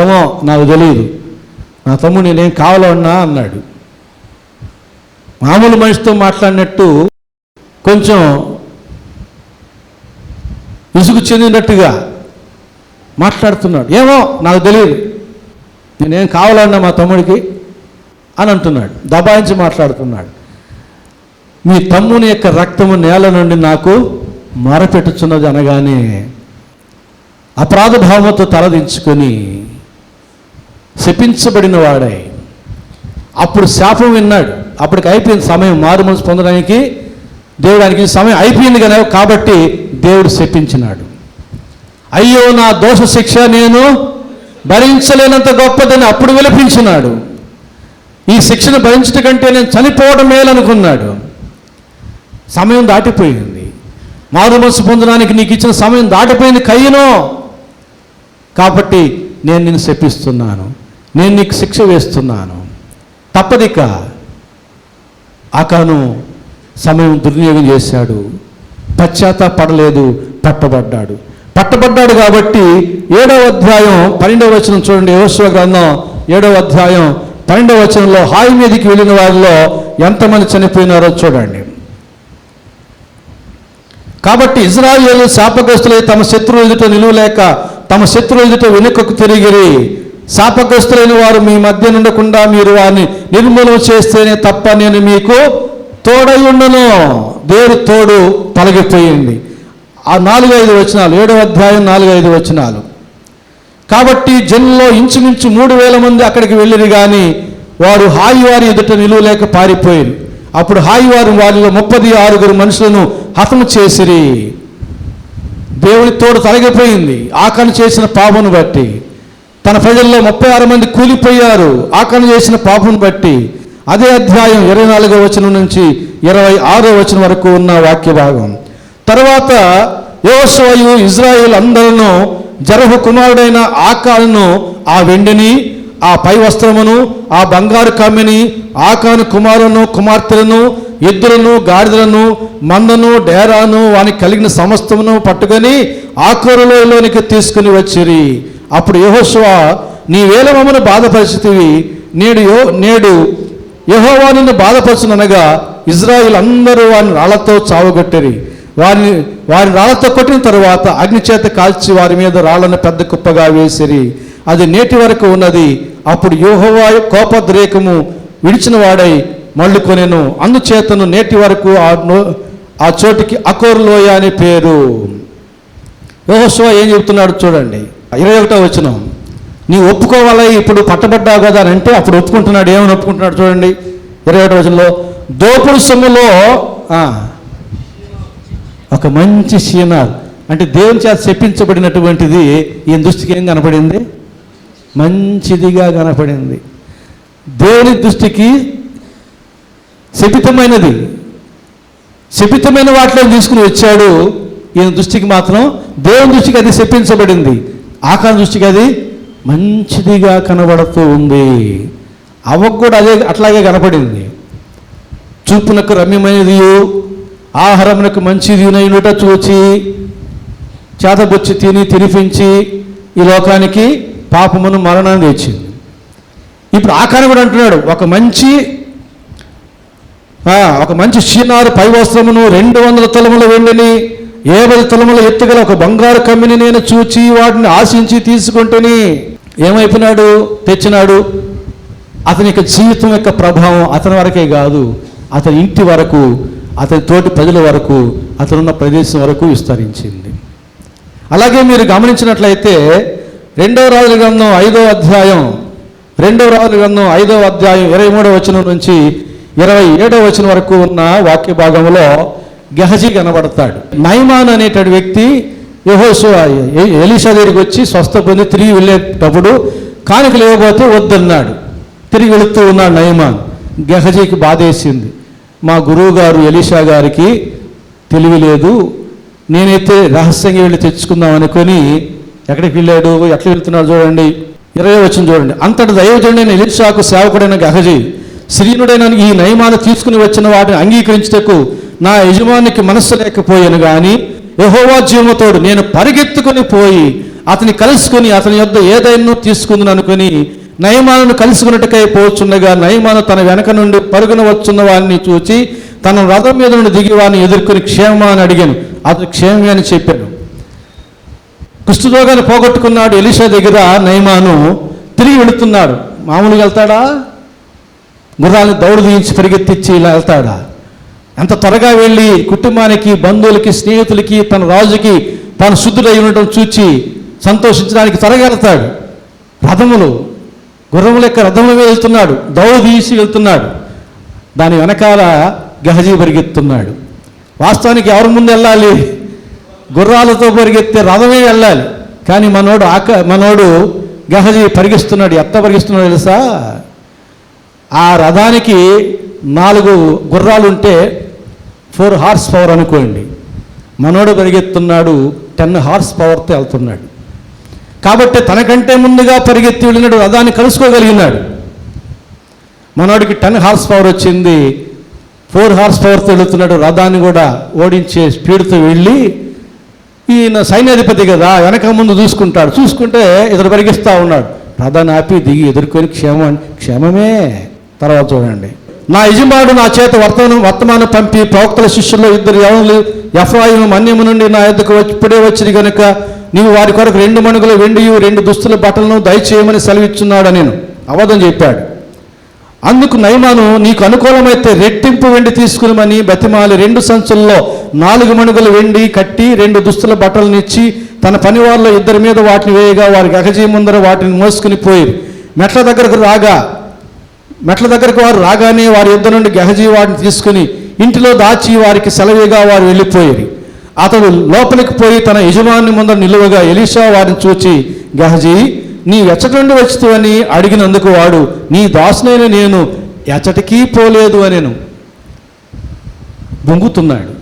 ఏమో నాకు తెలియదు, నా తమ్ముడు నేనేం కావాలన్నా అన్నాడు. మామూలు మనిషితో మాట్లాడినట్టు కొంచెం విసుగు చెందినట్టుగా మాట్లాడుతున్నాడు. ఏమో నాకు తెలియదు, నేనేం కావాలన్నా మా తమ్ముడికి అని అంటున్నాడు. దబాయించి మాట్లాడుతున్నాడు. మీ తమ్ముని యొక్క రక్తము నేల నుండి నాకు మొరపెట్టుచున్నది అనగానే అపరాధ భావముతో తలదించుకొని శపించబడిన వాడై అప్పుడు శాపం విన్నాడు. అప్పటికి అయిపోయింది సమయం, మారు మనసు పొందడానికి దేవుడానికి సమయం అయిపోయింది కదా. కాబట్టి దేవుడు శపించినాడు. అయ్యో నా దోష శిక్ష నేను భరించలేనంత గొప్పదని అప్పుడు విలపించినాడు. ఈ శిక్షను భరించట కంటే నేను చనిపోవడం మేలనుకున్నాడు. సమయం దాటిపోయింది. మారు మనసు పొందడానికి నీకు ఇచ్చిన సమయం దాటిపోయింది కయ్యను. కాబట్టి నేను నిన్ను శపిస్తున్నాను, నేను నీకు శిక్ష వేస్తున్నాను. తప్పదిక. ఆకాను సమయం దుర్వినియోగం చేశాడు, పశ్చాత్తాపడలేదు, పట్టబడ్డాడు కాబట్టి 7వ అధ్యాయం 12వ వచనం చూడండి. యెహోషువ గ్రంథం 7వ అధ్యాయం 12వ వచనంలో హాయి మీదకి వెళ్ళిన వారిలో ఎంతమంది చనిపోయినారో చూడండి. కాబట్టి ఇశ్రాయేలు శాపగ్రస్తులై తమ శత్రువు ఎదుట నిలువలేక తమ శత్రువు ఎదుట వెనుకకు తిరిగిరి. శాపగ్రస్తులైన వారు మీ మధ్య ఉండకుండా మీరు వారిని నిర్మూలన చేస్తేనే తప్ప నేను మీకు తోడై ఉండను. దేవుడి తోడు తొలగిపోయింది. ఆ 4-5 వచనాలు, 7వ అధ్యాయం 4-5 వచనాలు. కాబట్టి జనుల్లో ఇంచుమించు 3000 మంది అక్కడికి వెళ్ళిరి కానీ వారు హాయి వారి ఎదుట నిలువలేక పారిపోయారు. అప్పుడు హాయి వారిలో 36 మనుషులను హతము చేసిరి. దేవుని తోడు తొలగిపోయింది ఆకాను చేసిన పాపను బట్టి. తన ప్రజల్లో 36 మంది కూలిపోయారు ఆకాను చేసిన పాపను బట్టి. అదే అధ్యాయం 24వ వచనం నుంచి 26వ వచనం వరకు ఉన్న వాక్య భాగం. తర్వాత యెహోషువ ఇశ్రాయేలు అందరూ జరహు కుమారుడైన ఆకానును ఆ వెండిని ఆ పై వస్త్రమును, ఆ బంగారు కమ్మిని, ఆకాను కుమారులను కుమార్తెలను, ఎద్దులను, గాడిదలను, మందను, డేరాను, వానికి కలిగిన సమస్తమును పట్టుకొని ఆకోరులోనికి తీసుకుని వచ్చిరి. అప్పుడు యెహోషువ, నీవేళ మమ్మను బాధపరిచితివి, నేడు యెహోవా నిన్ను బాధపరచుననగా ఇజ్రాయిల్ అందరూ వారిని రాళ్లతో చావగొట్టిరి. వారిని రాళ్లతో కొట్టిన తరువాత అగ్ని చేత కాల్చి వారి మీద రాళ్లను పెద్ద కుప్పగా వేసిరి. అది నేటి వరకు ఉన్నది. అప్పుడు యెహోవా కోపద్రేకము విడిచిన వాడై మళ్ళుకొనెను. అందుచేతను నేటి వరకు ఆ చోటికి అకోరు లోయ అని పేరు. యెహోషువ ఏం చెబుతున్నాడు చూడండి, 21వ వచనం. నీ ఒప్పుకోవాలి, ఇప్పుడు పట్టబడ్డావు కదా అని అంటే అప్పుడు ఒప్పుకుంటున్నాడు. ఏమని ఒప్పుకుంటున్నాడు చూడండి 21వ వచనంలో, దోపుడు సొమ్ములో ఒక మంచి షీనార్, అంటే దేవుని చేత చెప్పించబడినటువంటిది ఈయన దృష్టికి ఏం కనపడింది? మంచిదిగా కనపడింది. దేవుని దృష్టికి శపితమైనది, శపితమైన వాటిలో తీసుకుని వచ్చాడు. ఈయన దృష్టికి మాత్రం దేవుని దృష్టికి అది శపించబడింది, ఆకాశ దృష్టికి అది మంచిదిగా కనబడుతూ ఉంది. అవ్వకు కూడా అట్లాగే కనపడింది. చూపునకు రమ్యమైనది, ఆహారమునకు మంచిది నైనట చూచి చేతబొచ్చి తినిపించి ఈ లోకానికి పాపమును మరణాన్ని తెచ్చింది. ఇప్పుడు ఆకారం కూడా అంటున్నాడు, ఒక మంచి షీనారు పై వస్త్రమును, 200 తులముల వెండిని, 50 తులముల ఎత్తుగల ఒక బంగారు కమ్మిని నేను చూచి వాటిని ఆశించి తీసుకుంటుని. ఏమైపోయినాడు? తెచ్చినాడు. అతని యొక్క జీవితం యొక్క ప్రభావం అతని వరకే కాదు, అతని ఇంటి వరకు, అతని తోటి ప్రజల వరకు, అతనున్న ప్రదేశం వరకు విస్తరించింది. అలాగే మీరు గమనించినట్లయితే 2వ రాజుల గ్రంథం 5వ అధ్యాయం 23వ వచనం నుంచి 27వ వచనం వరకు ఉన్న వాక్య భాగంలో గెహజీ కనబడతాడు. నయమాన్ అనేటువంటి వ్యక్తి యెహోషువ ఎలీషా దగ్గరికి వచ్చి స్వస్థ పొంది తిరిగి వెళ్ళేటప్పుడు కానుకలు ఇవ్వబోతే వద్దన్నాడు. తిరిగి వెళుతూ ఉన్నాడు నయమాన్. గెహజీకి బాధేసింది, మా గురువు గారు ఎలీషా గారికి తెలివి లేదు, నేనైతే రహస్యంగా వెళ్ళి తెచ్చుకుందాం అనుకొని ఎక్కడికి వెళ్ళాడు, ఎట్లా వెళ్తున్నాడు చూడండి. 20వ వచనం చూడండి. అంతటి దైవజనుడైన ఎలీషాకు సేవకుడైన గెహజీ శ్రీనుడైన ఈ నయమాను తీసుకుని వచ్చిన వాటిని అంగీకరించుటకు నా యజమానికి మనస్సు లేకపోయాను, కానీ యెహోవా జీవముతోడు నేను పరిగెత్తుకుని పోయి అతని కలుసుకుని అతని యొద్ద ఏదైనా తీసుకుందని అనుకుని నయమాను కలుసుకున్నట్టుకై పోచుండగా నయమాను తన వెనక నుండి పరుగున వచ్చున్న వారిని చూచి తన రథం మీద నుండి దిగి వారిని ఎదుర్కొని క్షేమమా అని అడిగాను. అతను క్షేమమే అని చెప్పాను. కుష్ఠరోగాన్ని పోగొట్టుకున్నాడు ఎలీషా దగ్గర నయమాను. తిరిగి వెళుతున్నాడు. మామూలుగా వెళ్తాడా? గుర్రాన్ని దౌడు తీయించి పరిగెత్తించి ఇలా వెళ్తాడా? ఎంత త్వరగా వెళ్ళి కుటుంబానికి, బంధువులకి, స్నేహితులకి, తన రాజుకి తాను శుద్ధుడై ఉండటం చూచి సంతోషించడానికి త్వరగా వెళ్తాడు. గుర్రముల యొక్క రథముల మీద వెళ్తున్నాడు, దౌడు తీసి వెళ్తున్నాడు. దాని వెనకాల గెహజీ పరిగెత్తున్నాడు. వాస్తవానికి ఎవరి ముందు వెళ్ళాలి? గుర్రాలతో పరిగెత్తే రథమే వెళ్ళాలి. కానీ మనోడు గెహజీ పరిగెస్తున్నాడు. ఎంత పరిగెస్తున్నాడు తెలుసా? ఆ రథానికి 4 గుర్రాలు ఉంటే 4 హార్స్ పవర్ అనుకోండి. మనోడు పరిగెత్తున్నాడు 10 హార్స్ పవర్తో వెళ్తున్నాడు. కాబట్టి తనకంటే ముందుగా పరిగెత్తి వెళ్ళినాడు, రథాన్ని కలుసుకోగలిగినాడు. మనోడికి 10 హార్స్ పవర్ వచ్చింది, 4 హార్స్ పవర్తో వెళుతున్నాడు. రథాన్ని కూడా ఓడించే స్పీడ్తో వెళ్ళి, ఈయన సైన్యాధిపతి కదా, వెనక ముందు చూసుకుంటే ఇతడు పరిగెత్తా ఉన్నాడు. రథాన్ని ఆపి దిగి ఎదుర్కొని క్షేమమే. తర్వాత చూడండి, నా యజమానుడు నా చేత వర్తమానం పంపి ప్రవక్తల శిష్యుల్లో 2 యవనులు ఎఫ్రాయిము మన్యము నుండి నా యొద్దకు ఇప్పుడే వచ్చింది కనుక నీవు వారి కొరకు 2 మణుగుల వెండియు 2 దుస్తుల బట్టలను దయచేయమని సెలవిచ్చున్నాడు నేను అబద్ధం చెప్పాడు. అందుకు నయమాను నీకు అనుకూలమైతే రెట్టింపు వెండి తీసుకునిమని బతిమాలి 2 సంచుల్లో 4 మణుగుల వెండి కట్టి 2 దుస్తుల బట్టలను ఇచ్చి తన పనివారిలో 2 మీద వాటిని వేయగా వారి గెహజీ ముందర వాటిని మోసుకుని పోయి మెట్ల దగ్గరకు వారు రాగానే వారి యుద్ధ నుండి గెహజీ వాటిని తీసుకుని ఇంటిలో దాచి వారికి సెలవుగా వారు వెళ్ళిపోయి అతడు లోపలికి పోయి తన యజమాని ముందర నిలువగా ఎలీషా వారిని చూచి గెహజీ నీ ఎచ్చటి నుండి వచ్చుతని అడిగినందుకు వాడు నీ దాసునైన నేను ఎచ్చటికీ పోలేదు అనేను. బొంగుతున్నాడు,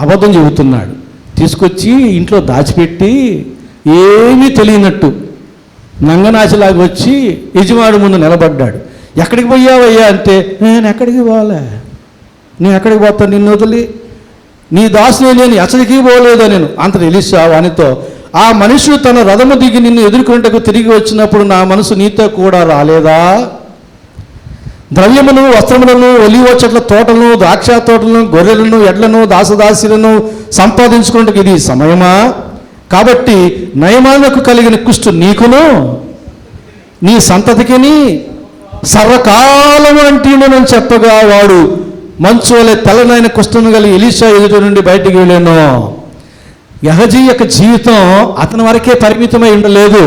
అబద్ధం చెబుతున్నాడు. తీసుకొచ్చి ఇంట్లో దాచిపెట్టి ఏమీ తెలియనట్టు నంగనాచిలాగా వచ్చి యజమాని ముందు నిలబడ్డాడు. ఎక్కడికి పోయావయ్యా అంటే, నేను ఎక్కడికి పోలే, నేను ఎక్కడికి పోతాను నిన్ను వదిలి, నీ దాసుని నేను ఎచ్చడికి పోలేదా నేను. అంత ఎలీషా వానితో, ఆ మనుషుడు తన రథము దిగి నిన్ను ఎదుర్కొంటకు తిరిగి వచ్చినప్పుడు నా మనసు నీతో కూడా రాలేదా? ద్రవ్యమును, వస్త్రములను, ఒలివ చెట్ల తోటలను, ద్రాక్ష తోటలను, గొర్రెలను, ఎడ్లను, దాసదాసీలను సంపాదించుకున్నట్టుకు ఇది సమయమా? కాబట్టి నయమానుకు కలిగిన కుష్టు నీకును నీ సంతతికిని సర్వకాలము అంటిండునని చెప్పగా వాడు మంచు వలె తెల్లనైన కుష్ఠను కలిగి ఎలీషా ఎదుటి నుండి బయటికి వెళ్ళాను. గెహజీ యొక్క జీవితం అతని వరకే పరిమితమై ఉండలేదు.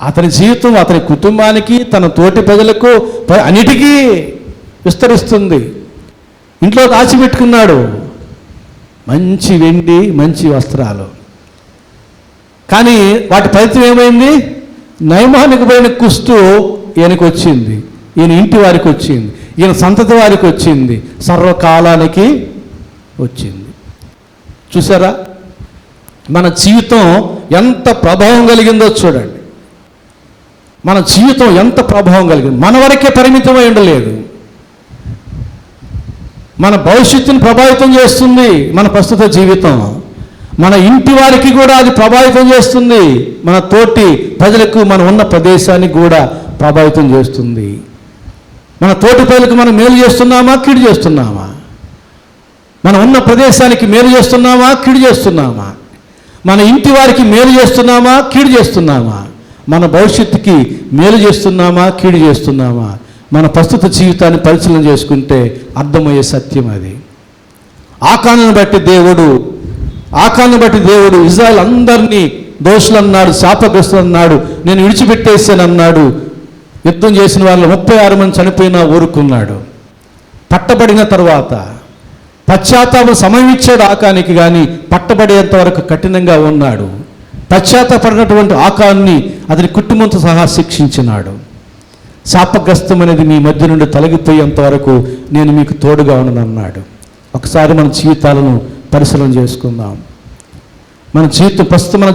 అతని జీవితం అతని కుటుంబానికి, తన తోటి ప్రజలకు, అన్నిటికీ విస్తరిస్తుంది. ఇంట్లో దాచిపెట్టుకున్నాడు మంచి వెండి, మంచి వస్త్రాలు. కానీ వాటి ఫలితం ఏమైంది? నయమానికి పోయిన కుష్టు ఈయనకు వచ్చింది, ఈయన ఇంటి వారికి వచ్చింది, ఈయన సంతతి వారికి వచ్చింది, సర్వకాలానికి వచ్చింది. చూసారా మన జీవితం ఎంత ప్రభావం కలిగిందో చూడండి. మన జీవితం ఎంత ప్రభావం కలిగింది. మన వరకే పరిమితమై ఉండలేదు. మన భవిష్యత్తును ప్రభావితం చేస్తుంది మన ప్రస్తుత జీవితం. మన ఇంటి వారికి కూడా అది ప్రభావితం చేస్తుంది. మన తోటి ప్రజలకు, మనం ఉన్న ప్రదేశానికి కూడా ప్రభావితం చేస్తుంది. మన తోటి ప్రజలకు మనం మేలు చేస్తున్నామా, కీడు చేస్తున్నామా? మనం ఉన్న ప్రదేశానికి మేలు చేస్తున్నామా, కీడు చేస్తున్నామా? మన ఇంటి వారికి మేలు చేస్తున్నామా, కీడు చేస్తున్నామా? మన భవిష్యత్తుకి మేలు చేస్తున్నామా, కీడు చేస్తున్నామా? మన ప్రస్తుత జీవితాన్ని పరిశీలన చేసుకుంటే అర్థమయ్యే సత్యం అది. ఆకాను బట్టి దేవుడు ఇజ్రాయెల్ అందరినీ దోషులు అన్నాడు, శాపగ్రస్తులు అన్నాడు, నేను విడిచిపెట్టేసాను అన్నాడు. యుద్ధం చేసిన వాళ్ళు 36 మంది చనిపోయినా ఊరుకున్నాడు. పట్టబడిన తర్వాత పశ్చాత్తాపం సమయం ఇచ్చాడు ఆకానికి, కానీ పట్టబడేంత వరకు కఠినంగా ఉన్నాడు. పశ్చాత్తాపడినటువంటి ఆకాన్ని అతని కుటుంబంతో సహా శిక్షించినాడు. శాపగ్రస్తం అనేది మీ మధ్య నుండి తొలగిపోయేంత వరకు నేను మీకు తోడుగా ఉండనన్నాడు. ఒకసారి మన జీవితాలను పరిశీలన చేసుకుందాం. మన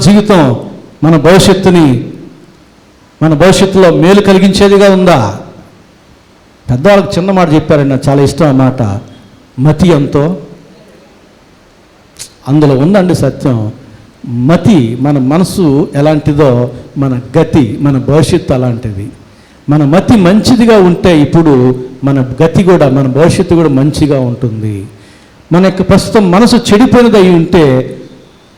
జీవితం మన భవిష్యత్తులో మేలు కలిగించేదిగా ఉందా? పెద్దవాళ్ళకి చిన్న మాట చెప్పారండి, నాకు చాలా ఇష్టం ఆ మాట. మతి ఎంతో అందులో ఉందండి సత్యం. మతి, మన మనసు ఎలాంటిదో మన గతి, మన భవిష్యత్తు అలాంటిది. మన మతి మంచిదిగా ఉంటే ఇప్పుడు మన గతి కూడా, మన భవిష్యత్తు కూడా మంచిగా ఉంటుంది. మన యొక్క ప్రస్తుతం మనసు చెడిపోయినది అయి ఉంటే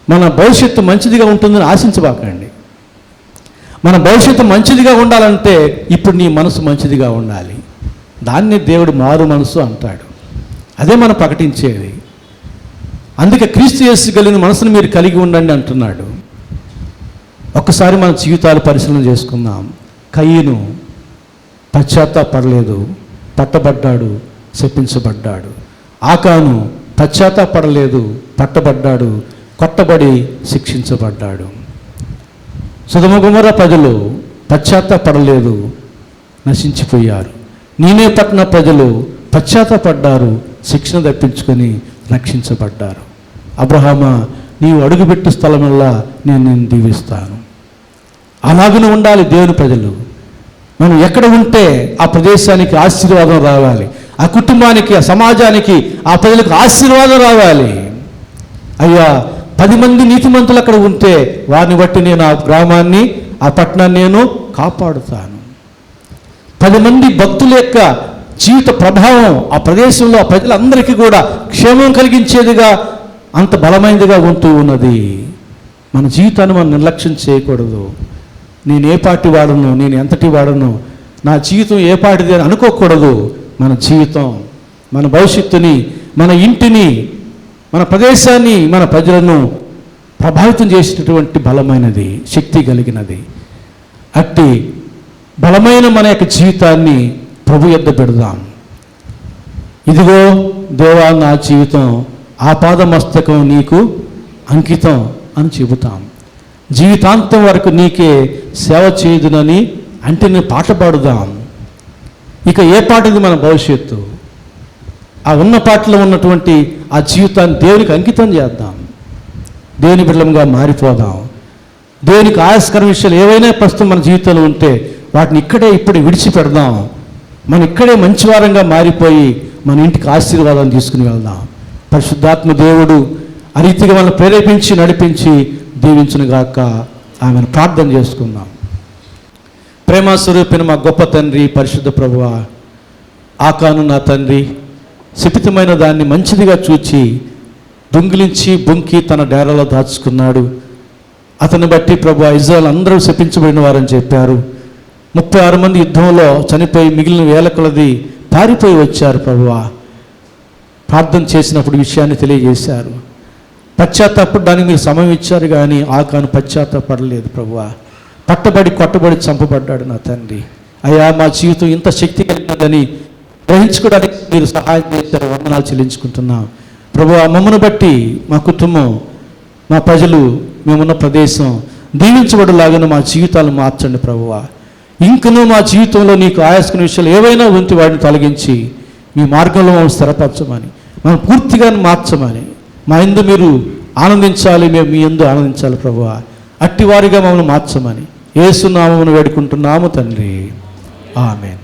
మన భవిష్యత్తు మంచిదిగా ఉంటుందని ఆశించబాకండి. మన భవిష్యత్తు మంచిదిగా ఉండాలంటే ఇప్పుడు నీ మనసు మంచిదిగా ఉండాలి. దాన్ని దేవుడు మారు మనసు అంటాడు. అదే మనం ప్రకటించేది. అందుకే క్రీస్తు యేసు కలిగిన మనసును మీరు కలిగి ఉండండి అంటున్నాడు. ఒక్కసారి మన జీవితాలు పరిశీలన చేసుకుందాం. కయీను పశ్చాత్తాపడలేదు, పట్టబడ్డాడు, శపించబడ్డాడు. ఆకాను పశ్చాత్తాపడలేదు, పట్టబడ్డాడు, కొట్టబడి శిక్షించబడ్డాడు. సొదొమ గొమొర్రా ప్రజలు పశ్చాత్తాపడలేదు, నశించిపోయారు. నీనే పట్టణ ప్రజలు పశ్చాత్తాపడ్డారు, శిక్షణ తప్పించుకొని రక్షించబడ్డారు. అబ్రహామా, నీవు అడుగుపెట్టు స్థలమల్లా నేను నిన్ను దీవిస్తాను. అలాగనే ఉండాలి దేవుని ప్రజలు. మనం ఎక్కడ ఉంటే ఆ ప్రదేశానికి ఆశీర్వాదం రావాలి, ఆ కుటుంబానికి, ఆ సమాజానికి, ఆ ప్రజలకు ఆశీర్వాదం రావాలి. అయ్యా, 10 మంది నీతిమంతులు అక్కడ ఉంటే వారిని బట్టి నేను ఆ గ్రామాన్ని, ఆ పట్టణాన్ని నేను కాపాడుతాను. 10 మంది భక్తుల యొక్క జీవిత ప్రభావం ఆ ప్రదేశంలో ఆ ప్రజలందరికీ కూడా క్షేమం కలిగించేదిగా, అంత బలమైనదిగా ఉంటూ ఉన్నది. మన జీవితాన్ని మనం నిర్లక్ష్యం చేయకూడదు. నేను ఏ పార్టీ వాడను, నేను ఎంతటి వాడను, నా జీవితం ఏ పాటిది అని అనుకోకూడదు. మన జీవితం, మన భవిష్యత్తుని, మన ఇంటిని, మన ప్రదేశాన్ని, మన ప్రజలను ప్రభావితం చేసేటటువంటి బలమైనది, శక్తి కలిగినది. అట్టి బలమైన మన యొక్క జీవితాన్ని ప్రభు యొద్ద పెడదాం. ఇదిగో దేవా, నా జీవితం ఆపాదమస్తకం నీకు అంకితం అని చెబుతాం. జీవితాంతం వరకు నీకే సేవ చేయుదునని అంటే నేను పాట పాడుదాం. ఇక ఏ పాటది మన భవిష్యత్తు? ఆ ఉన్న పాటలో ఉన్నటువంటి ఆ జీవితాన్ని దేవునికి అంకితం చేద్దాం. దేవుని బిడ్డలుగా మారిపోదాం. దేవునికి ఆయాస్కర విషయాలు ఏవైనా ప్రస్తుతం మన జీవితంలో ఉంటే వాటిని ఇక్కడే ఇప్పుడు విడిచిపెడదాం. మనం ఇక్కడే మంచివారంగా మారిపోయి మన ఇంటికి ఆశీర్వాదం తీసుకుని వెళ్దాం. పరిశుద్ధాత్మ దేవుడు ఆ రీతిగా మనల్ని ప్రేరేపించి నడిపించి దీవించునుగాక. ఆమెను ప్రార్థన చేసుకుందాం. ప్రేమస్వరూపిన మా గొప్ప తండ్రి, పరిశుద్ధ ప్రభువా, ఆకాను నా తండ్రి శపితమైన దాన్ని మంచిదిగా చూచి దొంగిలించి బొంకి తన డేరాలో దాచుకున్నాడు. అతన్ని బట్టి ప్రభు ఇజ్రాయెల్ అందరూ శపించబడిన వారని చెప్పారు. 36 మంది యుద్ధంలో చనిపోయి మిగిలిన వేల కొలది పారిపోయి వచ్చారు. ప్రభువా, ప్రార్థన చేసినప్పుడు విషయాన్ని తెలియజేశారు. పశ్చాత్తాపడడానికి మీరు సమయం ఇచ్చారు, కానీ ఆకాను పశ్చాత్తాపడలేదు. ప్రభువా, పట్టబడి కొట్టబడి చంపబడ్డాడు నా తండ్రి. అయ్యా, మా జీవితం ఇంత శక్తి కలిగినదని గ్రహించుకోవడానికి మీరు సహాయం చేశారు. వందనాలు చెల్లించుకుంటున్నాం. ప్రభువా, మమ్మను బట్టి మా కుటుంబం, మా ప్రజలు, మేమున్న ప్రదేశం దీవించబడలాగా మా జీవితాలు మార్చండి. ప్రభువా, ఇంకనూ మా జీవితంలో నీకు ఆయాస్కున్న విషయాలు ఏవైనా ఉంటే వాటిని తొలగించి మీ మార్గంలో మమ్మల్ని స్థిరపరచమని, మనం పూర్తిగా మార్చమని, మా యందు మీరు ఆనందించాలి, మేము మీ యందు ఆనందించాలి. ప్రభువా, అట్టివారిగా మమ్మల్ని మార్చమని యేసు నామమున వేడుకుంటున్నాము తండ్రి. ఆమేన్.